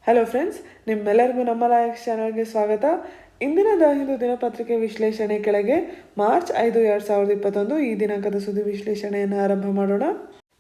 Hello friends, ನಿಮ್ಮೆಲ್ಲರಿಗೂ ನಮ್ಮ like ಚಾನಲ್ಗೆ ಸ್ವಾಗತ. ಇಂದಿನ ದ ಹಿಂದೂ ದಿನಪತ್ರಿಕೆ ವಿಶ್ಲೇಷಣೆ ಕೆಳಗೆ ಮಾರ್ಚ್ 5, 2021 ಈ ದಿನಾಂಕದ ಸುದ್ದಿ ವಿಶ್ಲೇಷಣೆಯನ್ನು ಆರಂಭ ಮಾಡೋಣ.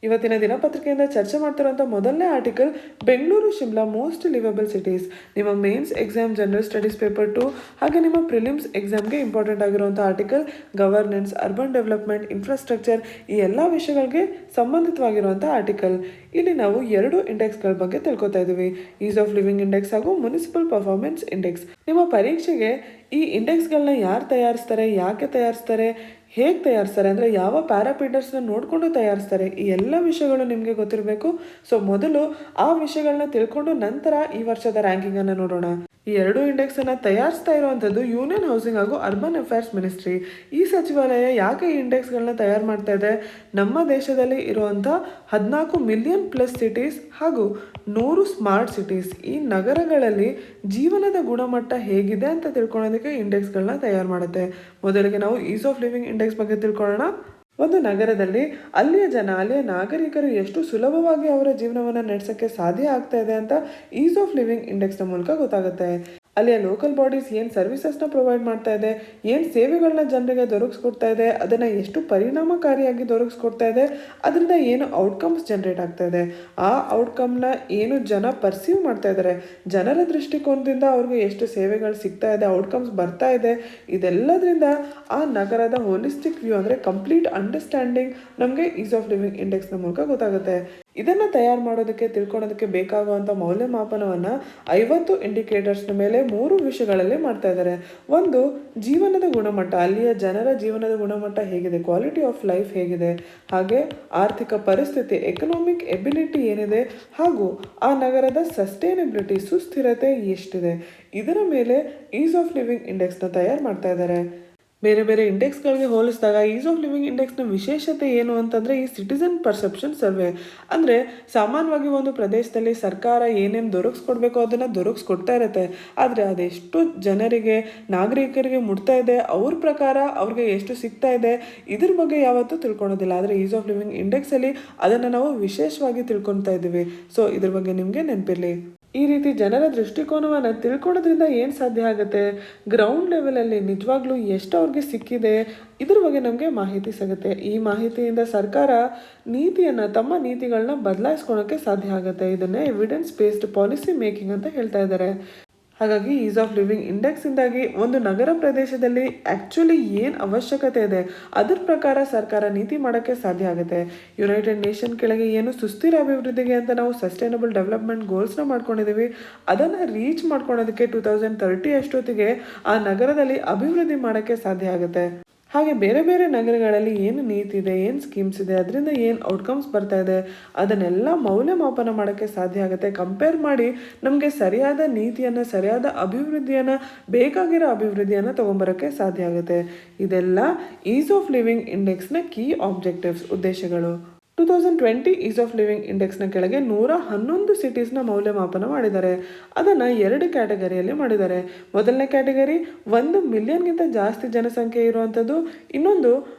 ಇವತ್ತಿನ ದಿನಪತ್ರಿಕೆಯಿಂದ ಚರ್ಚೆ ಮಾಡ್ತಿರುವಂಥ ಮೊದಲನೇ article, Bengaluru Shimla most liveable cities. ನಿಮ್ಮ mains exam, general studies paper 2 ಹಾಗೆ ನಿಮ್ಮ ಪ್ರಿಲಿಮ್ಸ್ ಎಕ್ಸಾಮ್ಗೆ ಇಂಪಾರ್ಟೆಂಟ್ ಆಗಿರುವಂಥ article. Governance, urban development, infrastructure ಈ ಎಲ್ಲ ವಿಷಯಗಳಿಗೆ ಸಂಬಂಧಿತವಾಗಿರುವಂಥ ಆರ್ಟಿಕಲ್. ಇಲ್ಲಿ ನಾವು 2 ಇಂಡೆಕ್ಸ್ಗಳ ಬಗ್ಗೆ ತಿಳ್ಕೊತಾ ಇದ್ದೀವಿ, ಈಸ್ ಆಫ್ ಲಿವಿಂಗ್ ಇಂಡೆಕ್ಸ್ ಹಾಗೂ ಮುನಿಸಿಪಲ್ ಪರ್ಫಾರ್ಮೆನ್ಸ್ ಇಂಡೆಕ್ಸ್. ನಿಮ್ಮ ಪರೀಕ್ಷೆಗೆ ಈ ಇಂಡೆಕ್ಸ್ಗಳನ್ನ ಯಾರು ತಯಾರಿಸ್ತಾರೆ, ಯಾಕೆ ತಯಾರಿಸ್ತಾರೆ, ಹೇಗೆ ತಯಾರಿಸ್ತಾರೆ, ಅಂದರೆ ಯಾವ ಪ್ಯಾರಾಮೀಟರ್ಸ್ನ ನೋಡಿಕೊಂಡು ತಯಾರಿಸ್ತಾರೆ, ಈ ಎಲ್ಲ ವಿಷಯಗಳು ನಿಮಗೆ ಗೊತ್ತಿರಬೇಕು. ಸೊ ಮೊದಲು ಆ ವಿಷಯಗಳನ್ನ ತಿಳ್ಕೊಂಡು ನಂತರ ಈ ವರ್ಷದ ರ್ಯಾಂಕಿಂಗನ್ನು ನೋಡೋಣ. ಈ 2 ಇಂಡೆಕ್ಸನ್ನು ತಯಾರಿಸ್ತಾ ಇರುವಂಥದ್ದು ಯೂನಿಯನ್ ಹೌಸಿಂಗ್ ಹಾಗೂ ಅರ್ಬನ್ ಅಫೇರ್ಸ್ ಮಿನಿಸ್ಟ್ರಿ. ಈ ಸಚಿವಾಲಯ ಯಾಕೆ ಈ ಇಂಡೆಕ್ಸ್ಗಳನ್ನ ತಯಾರು ಮಾಡ್ತಾ ಇದೆ? ನಮ್ಮ ದೇಶದಲ್ಲಿ ಇರುವಂಥ 14 ಮಿಲಿಯನ್ ಪ್ಲಸ್ ಸಿಟೀಸ್ ಹಾಗೂ 100 ಸ್ಮಾರ್ಟ್ ಸಿಟೀಸ್, ಈ ನಗರಗಳಲ್ಲಿ ಜೀವನದ ಗುಣಮಟ್ಟ ಹೇಗಿದೆ ಅಂತ ತಿಳ್ಕೊಳ್ಳೋದಕ್ಕೆ ಇಂಡೆಕ್ಸ್ಗಳನ್ನ ತಯಾರು ಮಾಡುತ್ತೆ. ಮೊದಲಿಗೆ ನಾವು ಈಸ್ ಆಫ್ ಲಿವಿಂಗ್ ಇಂಡೆಕ್ಸ್ ಬಗ್ಗೆ ತಿಳ್ಕೊಳ್ಳೋಣ. ಒಂದು ನಗರದಲ್ಲಿ ಅಲ್ಲಿಯ ನಾಗರಿಕರು ಎಷ್ಟು ಸುಲಭವಾಗಿ ಅವರ ಜೀವನವನ್ನು ನಡೆಸೋಕ್ಕೆ ಸಾಧ್ಯ ಆಗ್ತಾ ಇದೆ ಅಂತ ಈಸ್ ಆಫ್ ಲಿವಿಂಗ್ ಇಂಡೆಕ್ಸ್ನ ಮೂಲಕ ಗೊತ್ತಾಗುತ್ತೆ. ಅಲ್ಲಿಯ ಲೋಕಲ್ ಬಾಡೀಸ್ ಏನು ಸರ್ವಿಸಸ್ನ ಪ್ರೊವೈಡ್ ಮಾಡ್ತಾ ಇದೆ, ಏನು ಸೇವೆಗಳನ್ನ ಜನರಿಗೆ ದೊರಕಿಸ್ಕೊಡ್ತಾ ಇದೆ, ಅದನ್ನು ಎಷ್ಟು ಪರಿಣಾಮಕಾರಿಯಾಗಿ ದೊರಕಿಸ್ಕೊಡ್ತಾ ಇದೆ, ಅದರಿಂದ ಏನು ಔಟ್ಕಮ್ಸ್ ಜನರೇಟ್ ಆಗ್ತಾ ಇದೆ, ಆ ಔಟ್ಕಮ್ನ ಏನು ಜನ ಪರ್ಸೀವ್ ಮಾಡ್ತಾ ಇದ್ದಾರೆ, ಜನರ ದೃಷ್ಟಿಕೋನದಿಂದ ಅವ್ರಿಗೆ ಎಷ್ಟು ಸೇವೆಗಳು ಸಿಗ್ತಾ ಇದೆ, ಔಟ್ಕಮ್ಸ್ ಬರ್ತಾ ಇದೆ, ಇದೆಲ್ಲದರಿಂದ ಆ ನಗರದ ಹೋಲಿಸ್ಟಿಕ್ ವ್ಯೂ ಅಂದರೆ ಕಂಪ್ಲೀಟ್ ಅಂಡರ್ಸ್ಟ್ಯಾಂಡಿಂಗ್ ನಮಗೆ ಈಸ್ ಆಫ್ ಲಿವಿಂಗ್ ಇಂಡೆಕ್ಸ್ನ ಮೂಲಕ ಗೊತ್ತಾಗುತ್ತೆ. ಇದನ್ನು ತಯಾರು ಮಾಡೋದಕ್ಕೆ ತಿಳ್ಕೊಳ್ಳೋದಕ್ಕೆ ಬೇಕಾಗುವಂಥ ಮೌಲ್ಯಮಾಪನವನ್ನು 50 ಇಂಡಿಕೇಟರ್ಸ್ನ ಮೇಲೆ 3 ವಿಷಯಗಳಲ್ಲಿ ಮಾಡ್ತಾ ಇದ್ದಾರೆ. ಒಂದು, ಜೀವನದ ಗುಣಮಟ್ಟ, ಅಲ್ಲಿಯ ಜನರ ಜೀವನದ ಗುಣಮಟ್ಟ ಹೇಗಿದೆ, ಕ್ವಾಲಿಟಿ ಆಫ್ ಲೈಫ್ ಹೇಗಿದೆ, ಹಾಗೆ ಆರ್ಥಿಕ ಪರಿಸ್ಥಿತಿ, ಎಕನಾಮಿಕ್ ಎಬಿಲಿಟಿ ಏನಿದೆ, ಹಾಗೂ ಆ ನಗರದ ಸಸ್ಟೈನಬಿಲಿಟಿ, ಸುಸ್ಥಿರತೆ ಎಷ್ಟಿದೆ, ಇದರ ಮೇಲೆ ಈಸ್ ಆಫ್ ಲಿವಿಂಗ್ ಇಂಡೆಕ್ಸ್ನ ತಯಾರು ಮಾಡ್ತಾ ಇದ್ದಾರೆ. ಬೇರೆ ಬೇರೆ ಇಂಡೆಕ್ಸ್ಗಳಿಗೆ ಹೋಲಿಸಿದಾಗ ಈಸ್ ಆಫ್ ಲಿವಿಂಗ್ ಇಂಡೆಕ್ಸ್ನ ವಿಶೇಷತೆ ಏನು ಅಂತಂದರೆ ಈ ಸಿಟಿಸನ್ ಪರ್ಸೆಪ್ಷನ್ ಸರ್ವೆ. ಅಂದರೆ ಸಾಮಾನ್ಯವಾಗಿ ಒಂದು ಪ್ರದೇಶದಲ್ಲಿ ಸರ್ಕಾರ ಏನೇನು ದೊರಕಿಸ್ಕೊಡ್ಬೇಕು ಅದನ್ನು ದೊರಕಿಸ್ಕೊಡ್ತಾ ಇರುತ್ತೆ, ಆದರೆ ಅದೆಷ್ಟು ಜನರಿಗೆ, ನಾಗರಿಕರಿಗೆ ಮುಟ್ತಾ ಇದೆ, ಅವ್ರ ಪ್ರಕಾರ ಅವ್ರಿಗೆ ಎಷ್ಟು ಸಿಗ್ತಾ ಇದೆ, ಇದ್ರ ಬಗ್ಗೆ ಯಾವತ್ತೂ ತಿಳ್ಕೊಳೋದಿಲ್ಲ. ಆದರೆ ಈಸ್ ಆಫ್ ಲಿವಿಂಗ್ ಇಂಡೆಕ್ಸಲ್ಲಿ ಅದನ್ನು ನಾವು ವಿಶೇಷವಾಗಿ ತಿಳ್ಕೊತಾ ಇದ್ದೀವಿ. ಸೊ ಇದ್ರ ಬಗ್ಗೆ ನಿಮಗೆ ನೆನಪಿರಲಿ. ಈ ರೀತಿ ಜನರ ದೃಷ್ಟಿಕೋನವನ್ನು ತಿಳ್ಕೊಳ್ಳೋದ್ರಿಂದ ಏನು ಸಾಧ್ಯ ಆಗುತ್ತೆ, ಗ್ರೌಂಡ್ ಲೆವೆಲಲ್ಲಿ ನಿಜವಾಗ್ಲೂ ಎಷ್ಟು ಅವ್ರಿಗೆ ಸಿಕ್ಕಿದೆ ಇದ್ರ ಬಗ್ಗೆ ನಮಗೆ ಮಾಹಿತಿ ಸಿಗುತ್ತೆ. ಈ ಮಾಹಿತಿಯಿಂದ ಸರ್ಕಾರ ತಮ್ಮ ನೀತಿಗಳನ್ನ ಬದಲಾಯಿಸ್ಕೊಳೋಕ್ಕೆ ಸಾಧ್ಯ ಆಗುತ್ತೆ. ಇದನ್ನೇ ಎವಿಡೆನ್ಸ್ ಬೇಸ್ಡ್ ಪಾಲಿಸಿ ಮೇಕಿಂಗ್ ಅಂತ ಹೇಳ್ತಾ ಇದ್ದಾರೆ. ಹಾಗಾಗಿ ಈಸ್ ಆಫ್ ಲಿವಿಂಗ್ ಇಂಡೆಕ್ಸಿಂದಾಗಿ ಒಂದು ನಗರ ಪ್ರದೇಶದಲ್ಲಿ ಆ್ಯಕ್ಚುಲಿ ಏನು ಅವಶ್ಯಕತೆ ಇದೆ ಅದ್ರ ಪ್ರಕಾರ ಸರ್ಕಾರ ನೀತಿ ಮಾಡೋಕ್ಕೆ ಸಾಧ್ಯ ಆಗುತ್ತೆ. ಯುನೈಟೆಡ್ ನೇಷನ್ ಕೆಳಗೆ ಏನು ಸುಸ್ಥಿರ ಅಭಿವೃದ್ಧಿಗೆ ಅಂತ ನಾವು ಸಸ್ಟೈನಬಲ್ ಡೆವಲಪ್ಮೆಂಟ್ ಗೋಲ್ಸ್ನ ಮಾಡ್ಕೊಂಡಿದ್ದೀವಿ, ಅದನ್ನು ರೀಚ್ ಮಾಡ್ಕೊಳೋದಕ್ಕೆ 2030 ಅಷ್ಟೊತ್ತಿಗೆ ಆ ನಗರದಲ್ಲಿ ಅಭಿವೃದ್ಧಿ ಮಾಡೋಕ್ಕೆ ಸಾಧ್ಯ ಆಗುತ್ತೆ. ಹಾಗೆ ಬೇರೆ ಬೇರೆ ನಗರಗಳಲ್ಲಿ ಏನು ನೀತಿ ಇದೆ, ಏನು ಸ್ಕೀಮ್ಸ್ ಇದೆ, ಅದರಿಂದ ಏನು ಔಟ್ಕಮ್ಸ್ ಬರ್ತಾ ಇದೆ, ಅದನ್ನೆಲ್ಲ ಮೌಲ್ಯಮಾಪನ ಮಾಡೋಕ್ಕೆ ಸಾಧ್ಯ ಆಗುತ್ತೆ. ಕಂಪೇರ್ ಮಾಡಿ ನಮಗೆ ಸರಿಯಾದ ನೀತಿಯನ್ನು, ಸರಿಯಾದ ಅಭಿವೃದ್ಧಿಯನ್ನು, ಬೇಕಾಗಿರೋ ಅಭಿವೃದ್ಧಿಯನ್ನು ತೊಗೊಂಬರೋಕ್ಕೆ ಸಾಧ್ಯ ಆಗುತ್ತೆ. ಇದೆಲ್ಲ ಈಸ್ ಆಫ್ ಲಿವಿಂಗ್ ಇಂಡೆಕ್ಸ್ನ ಕೀ ಆಬ್ಜೆಕ್ಟಿವ್ಸ್, ಉದ್ದೇಶಗಳು. 2020 ಈಸ್ ಆಫ್ ಲಿವಿಂಗ್ ಇಂಡೆಕ್ಸ್ನ ಕೆಳಗೆ 111 ಸಿಟೀಸ್ನ ಮೌಲ್ಯಮಾಪನ ಮಾಡಿದ್ದಾರೆ. ಅದನ್ನು 2 ಕ್ಯಾಟಗರಿಯಲ್ಲಿ ಮಾಡಿದ್ದಾರೆ. ಮೊದಲನೇ ಕ್ಯಾಟಗರಿ 1 ಮಿಲಿಯನ್ಗಿಂತ ಜಾಸ್ತಿ ಜನಸಂಖ್ಯೆ ಇರುವಂಥದ್ದು, ಇನ್ನೊಂದು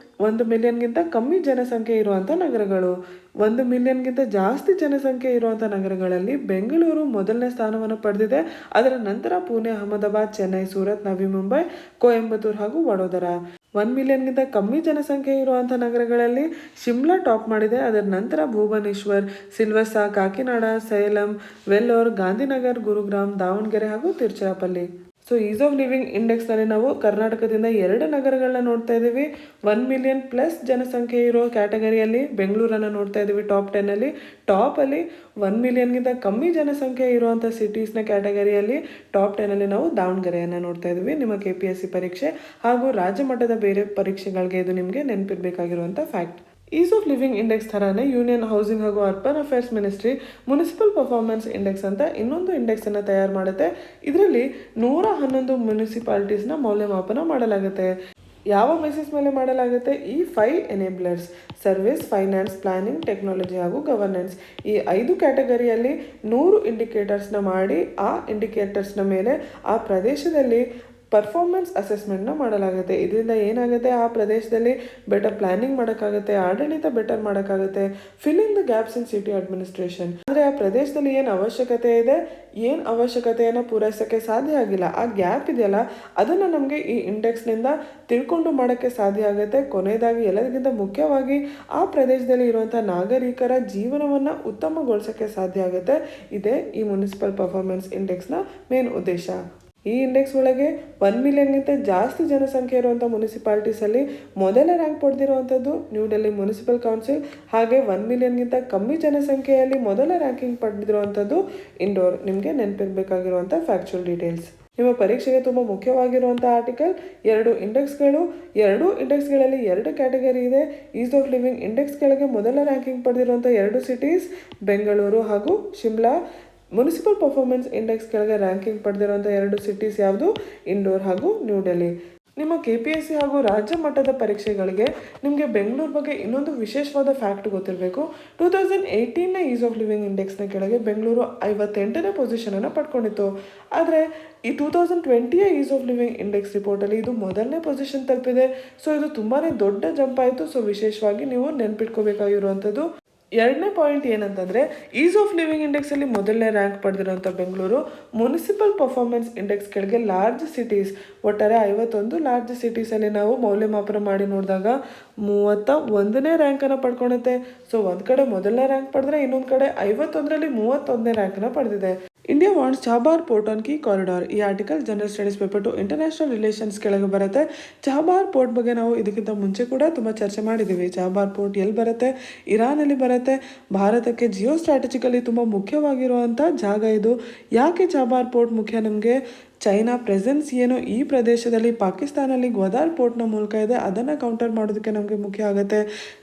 1 ಮಿಲಿಯನ್ಗಿಂತ ಕಮ್ಮಿ ಜನಸಂಖ್ಯೆ ಇರುವಂಥ ನಗರಗಳು. 1 ಮಿಲಿಯನ್ಗಿಂತ ಜಾಸ್ತಿ ಜನಸಂಖ್ಯೆ ಇರುವಂಥ ನಗರಗಳಲ್ಲಿ ಬೆಂಗಳೂರು ಮೊದಲನೇ ಸ್ಥಾನವನ್ನು ಪಡೆದಿದೆ. ಅದರ ನಂತರ ಪುಣೆ, ಅಹಮದಾಬಾದ್, ಚೆನ್ನೈ, ಸೂರತ್, ನವಿ ಮುಂಬೈ, ಕೊಯಂಬತ್ತೂರು ಹಾಗೂ ವಡೋದರ. 1 ಮಿಲಿಯನ್ಗಿಂತ ಕಮ್ಮಿ ಜನಸಂಖ್ಯೆ ಇರುವಂಥ ನಗರಗಳಲ್ಲಿ ಶಿಮ್ಲಾ ಟಾಪ್ ಮಾಡಿದೆ. ಅದರ ನಂತರ ಭುವನೇಶ್ವರ್, ಸಿಲ್ವಸ್ಸಾ, ಕಾಕಿನಾಡ, ಸೇಲಂ, ವೆಲ್ಲೋರ್, ಗಾಂಧಿನಗರ್, ಗುರುಗ್ರಾಮ್, ದಾವಣಗೆರೆ ಹಾಗೂ Tiruchirappalli. So is of living ಇಂಡೆಕ್ಸ್ನಲ್ಲಿ ನಾವು ಕರ್ನಾಟಕದಿಂದ 2 ನಗರಗಳನ್ನ ನೋಡ್ತಾ ಇದ್ದೀವಿ. 1 ಮಿಲಿಯನ್ ಪ್ಲಸ್ ಜನಸಂಖ್ಯೆ ಇರೋ ಕ್ಯಾಟಗರಿಯಲ್ಲಿ ಬೆಂಗಳೂರನ್ನು ನೋಡ್ತಾ ಇದ್ದೀವಿ ಟಾಪ್ 10ಅಲ್ಲಿ. ಟಾಪಲ್ಲಿ 1 ಮಿಲಿಯನ್ಗಿಂತ ಕಮ್ಮಿ ಜನಸಂಖ್ಯೆ ಇರುವಂಥ ಸಿಟೀಸ್ನ ಕ್ಯಾಟಗರಿಯಲ್ಲಿ ಟಾಪ್ 10ಅಲ್ಲಿ ನಾವು ದಾವಣಗೆರೆಯನ್ನು ನೋಡ್ತಾ ಇದ್ದೀವಿ. ನಿಮ್ಮ KPSC ಪರೀಕ್ಷೆ ಹಾಗೂ ರಾಜ್ಯ ಮಟ್ಟದ ಬೇರೆ ಪರೀಕ್ಷೆಗಳಿಗೆ ಇದು ನಿಮಗೆ ನೆನಪಿರಬೇಕಾಗಿರುವಂಥ fact. Ease of living index ಥರನೇ ಯೂನಿಯನ್ ಹೌಸಿಂಗ್ ಹಾಗೂ urban affairs ministry municipal performance index ಅಂತ ಇನ್ನೊಂದು ಇಂಡೆಕ್ಸನ್ನು ತಯಾರು ಮಾಡುತ್ತೆ. ಇದರಲ್ಲಿ 111 ಮುನಿಸಿಪಾಲಿಟೀಸ್ನ ಮೌಲ್ಯಮಾಪನ ಮಾಡಲಾಗುತ್ತೆ. ಯಾವ ಬೇಸಿಸ್ ಮೇಲೆ ಮಾಡಲಾಗುತ್ತೆ? ಈ 5 ಎನೇಬಲರ್ಸ್: ಸರ್ವಿಸ್, ಫೈನಾನ್ಸ್, ಪ್ಲಾನಿಂಗ್, ಟೆಕ್ನಾಲಜಿ ಹಾಗೂ ಗವರ್ನೆನ್ಸ್. ಈ 5 ಕ್ಯಾಟಗರಿಯಲ್ಲಿ 100 ಇಂಡಿಕೇಟರ್ಸ್ನ ಮಾಡಿ ಆ ಇಂಡಿಕೇಟರ್ಸ್ನ ಮೇಲೆ ಆ ಪ್ರದೇಶದಲ್ಲಿ ಪರ್ಫಾರ್ಮೆನ್ಸ್ ಅಸೆಸ್ಮೆಂಟ್ನ ಮಾಡಲಾಗುತ್ತೆ. ಇದರಿಂದ ಏನಾಗುತ್ತೆ, ಆ ಪ್ರದೇಶದಲ್ಲಿ ಬೆಟರ್ ಪ್ಲಾನಿಂಗ್ ಮಾಡೋಕ್ಕಾಗುತ್ತೆ, ಆಡಳಿತ ಬೆಟರ್ ಮಾಡೋಕ್ಕಾಗುತ್ತೆ, filling the gaps in city administration. ಅಂದರೆ ಆ ಪ್ರದೇಶದಲ್ಲಿ ಏನು ಅವಶ್ಯಕತೆ ಇದೆ, ಏನು ಅವಶ್ಯಕತೆಯನ್ನು ಪೂರೈಸೋಕ್ಕೆ ಸಾಧ್ಯ ಆಗಿಲ್ಲ, ಆ ಗ್ಯಾಪ್ ಇದೆಯಲ್ಲ ಅದನ್ನು ನಮಗೆ ಈ ಇಂಡೆಕ್ಸ್ನಿಂದ ತಿಳ್ಕೊಂಡು ಮಾಡೋಕ್ಕೆ ಸಾಧ್ಯ ಆಗುತ್ತೆ. ಕೊನೆಯದಾಗಿ ಎಲ್ಲದಕ್ಕಿಂತ ಮುಖ್ಯವಾಗಿ ಆ ಪ್ರದೇಶದಲ್ಲಿ ಇರುವಂಥ ನಾಗರಿಕರ ಜೀವನವನ್ನು ಉತ್ತಮಗೊಳಿಸೋಕ್ಕೆ ಸಾಧ್ಯ ಆಗುತ್ತೆ. ಇದೇ ಈ ಮುನ್ಸಿಪಲ್ ಪರ್ಫಾರ್ಮೆನ್ಸ್ ಇಂಡೆಕ್ಸ್ನ ಮೇನ್ ಉದ್ದೇಶ. ಈ ಇಂಡೆಕ್ಸ್ ಒಳಗೆ 1 ಮಿಲಿಯನ್ಗಿಂತ ಜಾಸ್ತಿ ಜನಸಂಖ್ಯೆ ಇರುವಂಥ ಮುನ್ಸಿಪಾಲ್ಟೀಸಲ್ಲಿ ಮೊದಲ ರ್ಯಾಂಕ್ ಪಡೆದಿರುವಂಥದ್ದು ನ್ಯೂ ಡೆಲ್ಲಿ ಮುನ್ಸಿಪಲ್ ಕೌನ್ಸಿಲ್. ಹಾಗೆ 1 ಮಿಲಿಯನ್ಗಿಂತ ಕಮ್ಮಿ ಜನಸಂಖ್ಯೆಯಲ್ಲಿ ಮೊದಲ ರ್ಯಾಂಕಿಂಗ್ ಪಡೆದಿರುವಂಥದ್ದು ಇಂಡೋರ್. ನಿಮಗೆ ನೆನಪಿರಬೇಕಾಗಿರುವಂಥ ಫ್ಯಾಕ್ಚುಯಲ್ ಡೀಟೇಲ್ಸ್. ನಿಮ್ಮ ಪರೀಕ್ಷೆಗೆ ತುಂಬ ಮುಖ್ಯವಾಗಿರುವಂಥ ಆರ್ಟಿಕಲ್ 2 ಇಂಡೆಕ್ಸ್ಗಳು. 2 ಇಂಡೆಕ್ಸ್ಗಳಲ್ಲಿ 2 ಕ್ಯಾಟಗರಿ ಇದೆ. ಈಸ್ ಆಫ್ ಲಿವಿಂಗ್ ಇಂಡೆಕ್ಸ್ ಕೆಳಗೆ ಮೊದಲ ರ್ಯಾಂಕಿಂಗ್ ಪಡೆದಿರುವಂಥ 2 ಸಿಟೀಸ್ ಬೆಂಗಳೂರು ಹಾಗೂ ಶಿಮ್ಲಾ. ಮುನ್ಸಿಪಲ್ ಪರ್ಫಾರ್ಮೆನ್ಸ್ ಇಂಡೆಕ್ಸ್ ಕೆಳಗೆ ರ್ಯಾಂಕಿಂಗ್ ಪಡೆದಿರುವಂಥ 2 ಸಿಟೀಸ್ ಯಾವುದು, ಇಂಡೋರ್ ಹಾಗೂ ನ್ಯೂ ಡೆಲ್ಲಿ. ನಿಮ್ಮ KPSC ಹಾಗೂ ರಾಜ್ಯ ಮಟ್ಟದ ಪರೀಕ್ಷೆಗಳಿಗೆ ನಿಮಗೆ ಬೆಂಗಳೂರು ಬಗ್ಗೆ ಇನ್ನೊಂದು ವಿಶೇಷವಾದ ಫ್ಯಾಕ್ಟ್ ಗೊತ್ತಿರಬೇಕು. 2018ನ ಈಸ್ ಆಫ್ ಲಿವಿಂಗ್ ಇಂಡೆಕ್ಸ್ನ ಕೆಳಗೆ ಬೆಂಗಳೂರು 58ನೇ ಪೊಸಿಷನನ್ನು ಪಡ್ಕೊಂಡಿತ್ತು. ಆದರೆ ಈ 2020ಯ ಈಸ್ ಆಫ್ ಲಿವಿಂಗ್ ಇಂಡೆಕ್ಸ್ ರಿಪೋರ್ಟಲ್ಲಿ ಇದು ಮೊದಲನೇ ಪೊಸಿಷನ್ ತಲುಪಿದೆ. ಸೊ ಇದು ತುಂಬಾ ದೊಡ್ಡ ಜಂಪ್ ಆಯಿತು. ಸೊ ವಿಶೇಷವಾಗಿ ನೀವು ನೆನ್ಪಿಟ್ಕೋಬೇಕಾಗಿರುವಂಥದ್ದು. ಎರಡನೇ ಪಾಯಿಂಟ್ ಏನಂತಂದರೆ, ಈಸ್ ಆಫ್ ಲಿವಿಂಗ್ ಇಂಡೆಕ್ಸಲ್ಲಿ ಮೊದಲನೇ ರ್ಯಾಂಕ್ ಪಡೆದಿರುವಂಥ ಬೆಂಗಳೂರು ಮುನ್ಸಿಪಲ್ ಪರ್ಫಾರ್ಮೆನ್ಸ್ ಇಂಡೆಕ್ಸ್ ಕೆಳಗೆ ಲಾರ್ಜ್ ಸಿಟೀಸ್, ಒಟ್ಟಾರೆ 51 ಲಾರ್ಜ್ ಸಿಟೀಸಲ್ಲಿ ನಾವು ಮೌಲ್ಯಮಾಪನ ಮಾಡಿ ನೋಡಿದಾಗ 31ನೇ ರ್ಯಾಂಕನ್ನು ಪಡ್ಕೊಳುತ್ತೆ. ಸೊ ಒಂದು ಕಡೆ ಮೊದಲನೇ ರ್ಯಾಂಕ್ ಪಡೆದ್ರೆ ಇನ್ನೊಂದು ಕಡೆ 51ರಲ್ಲಿ 31ನೇ ರ್ಯಾಂಕನ್ನು ಪಡೆದಿದೆ. India wants Chabahar port on key corridor. ಈ article general studies paper 2 international relations ಕೆಳಗೆ ಬರುತ್ತೆ. ಚಹಬಾರ್ ಪೋರ್ಟ್ ಬಗ್ಗೆ ನಾವು ಇದಕ್ಕಿಂತ ಮುಂಚೆ ಕೂಡ ತುಂಬ ಚರ್ಚೆ ಮಾಡಿದ್ದೀವಿ. ಚಹಬಾರ್ ಪೋರ್ಟ್ ಎಲ್ಲಿ ಬರುತ್ತೆ, ಇರಾನಲ್ಲಿ ಬರುತ್ತೆ. ಭಾರತಕ್ಕೆ ಜಿಯೋ ಸ್ಟ್ರಾಟಜಿಕಲಿ ತುಂಬ ಮುಖ್ಯವಾಗಿರುವಂಥ ಜಾಗ ಇದು. ಯಾಕೆ ಚಹಬಾರ್ ಪೋರ್ಟ್ ಮುಖ್ಯ ನಮಗೆ? ಚೈನಾ ಪ್ರೆಸೆನ್ಸ್ ಏನು ಈ ಪ್ರದೇಶದಲ್ಲಿ ಪಾಕಿಸ್ತಾನಲ್ಲಿ ಗ್ವಾದಾರ್ ಪೋರ್ಟ್ನ ಮೂಲಕ ಇದೆ, ಅದನ್ನು ಕೌಂಟರ್ ಮಾಡೋದಕ್ಕೆ ನಮಗೆ ಮುಖ್ಯ ಆಗುತ್ತೆ.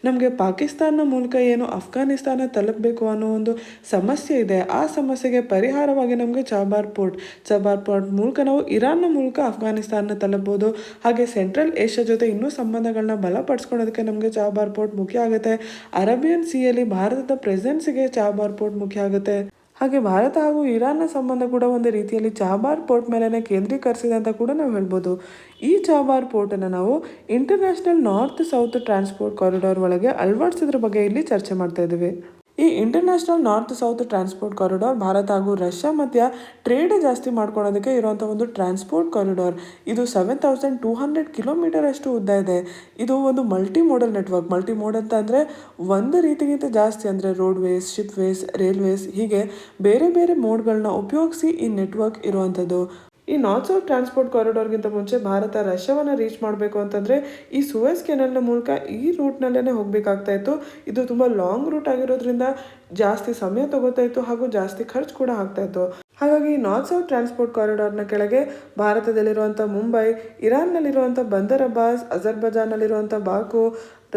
ನಮಗೆ ಪಾಕಿಸ್ತಾನ ಮೂಲಕ ಏನು ಅಫ್ಘಾನಿಸ್ತಾನ ತಲುಪಬೇಕು ಅನ್ನೋ ಒಂದು ಸಮಸ್ಯೆ ಇದೆ. ಆ ಸಮಸ್ಯೆಗೆ ಪರಿಹಾರವಾಗಿ ನಮಗೆ ಚಹಬಾರ್ ಪೋರ್ಟ್ ಮೂಲಕ ನಾವು ಇರಾನ್ನ ಮೂಲಕ ಅಫ್ಘಾನಿಸ್ತಾನ ತಲುಪಬಹುದು. ಹಾಗೆ ಸೆಂಟ್ರಲ್ ಏಷ್ಯಾ ಜೊತೆ ಇನ್ನೂ ಸಂಬಂಧಗಳನ್ನ ಬಲಪಡಿಸ್ಕೊಳ್ಳೋದಕ್ಕೆ ನಮಗೆ ಚಹಬಾರ್ ಪೋರ್ಟ್ ಮುಖ್ಯ ಆಗುತ್ತೆ. ಅರೇಬಿಯನ್ ಸಿಯಲ್ಲಿ ಭಾರತದ ಪ್ರೆಸೆನ್ಸ್ಗೆ ಚಹಬಾರ್ ಪೋರ್ಟ್ ಮುಖ್ಯ ಆಗುತ್ತೆ. ಹಾಗೆ ಭಾರತ ಹಾಗೂ ಇರಾನ್ನ ಸಂಬಂಧ ಕೂಡ ಒಂದು ರೀತಿಯಲ್ಲಿ ಚಹಬಾರ್ ಪೋರ್ಟ್ ಮೇಲೇ ಕೇಂದ್ರೀಕರಿಸಿದೆ ಅಂತ ಕೂಡ ನಾವು ಹೇಳ್ಬೋದು. ಈ ಚಹಬಾರ್ ಪೋರ್ಟನ್ನು ನಾವು international north south transport corridor ಒಳಗೆ ಅಳವಡಿಸೋದ್ರ ಬಗ್ಗೆ ಇಲ್ಲಿ ಚರ್ಚೆ ಮಾಡ್ತಾ ಇದ್ದೀವಿ. ಈ international north south transport corridor Bharat ಹಾಗೂ ರಷ್ಯಾ ಮಧ್ಯ ಟ್ರೇಡ್ ಜಾಸ್ತಿ ಮಾಡ್ಕೊಳ್ಳೋದಕ್ಕೆ ಇರುವಂಥ ಒಂದು ಟ್ರಾನ್ಸ್ಪೋರ್ಟ್ ಕಾರಿಡಾರ್. ಇದು 7200 ಕಿಲೋಮೀಟರ್ ಅಷ್ಟು ಉದ್ದ ಇದೆ. ಇದು ಒಂದು multi model network. Multi mode ಅಂತ ಅಂದರೆ ಒಂದು ರೀತಿಗಿಂತ ಜಾಸ್ತಿ, ಅಂದರೆ ರೋಡ್ವೇಸ್, ಶಿಪ್ವೇಸ್, ರೈಲ್ವೇಸ್, ಹೀಗೆ ಬೇರೆ ಬೇರೆ ಮೋಡ್ಗಳನ್ನ ಉಪಯೋಗಿಸಿ ಈ ನೆಟ್ವರ್ಕ್ ಇರುವಂಥದ್ದು. ಈ ನಾರ್ತ್ ಸೌತ್ ಟ್ರಾನ್ಸ್ಪೋರ್ಟ್ ಕಾರಿಡಾರ್ಗಿಂತ ಮುಂಚೆ ಭಾರತ ರಷ್ಯಾವನ್ನು ರೀಚ್ ಮಾಡಬೇಕು ಅಂತಂದರೆ ಈ ಸೂಯಸ್ ಕೆನಲ್ನ ಮೂಲಕ ಈ ರೂಟ್ನಲ್ಲೇ ಹೋಗಬೇಕಾಗ್ತಾ ಇತ್ತು. ಇದು ತುಂಬ ಲಾಂಗ್ ರೂಟ್ ಆಗಿರೋದ್ರಿಂದ ಜಾಸ್ತಿ ಸಮಯ ತಗೋತಾ ಇತ್ತು ಹಾಗೂ ಜಾಸ್ತಿ ಖರ್ಚು ಕೂಡ ಆಗ್ತಾ ಇತ್ತು. ಹಾಗಾಗಿ ನಾರ್ತ್ ಸೌತ್ ಟ್ರಾನ್ಸ್ಪೋರ್ಟ್ ಕಾರಿಡಾರ್ನ ಕೆಳಗೆ ಭಾರತದಲ್ಲಿರುವಂಥ ಮುಂಬೈ, ಇರಾನ್ನಲ್ಲಿರುವಂಥ ಬಂದರ್ ಅಬ್ಬಾಸ್, ಅಜರ್ಬೈಜಾನ್ನಲ್ಲಿರುವಂಥ ಬಾಕು,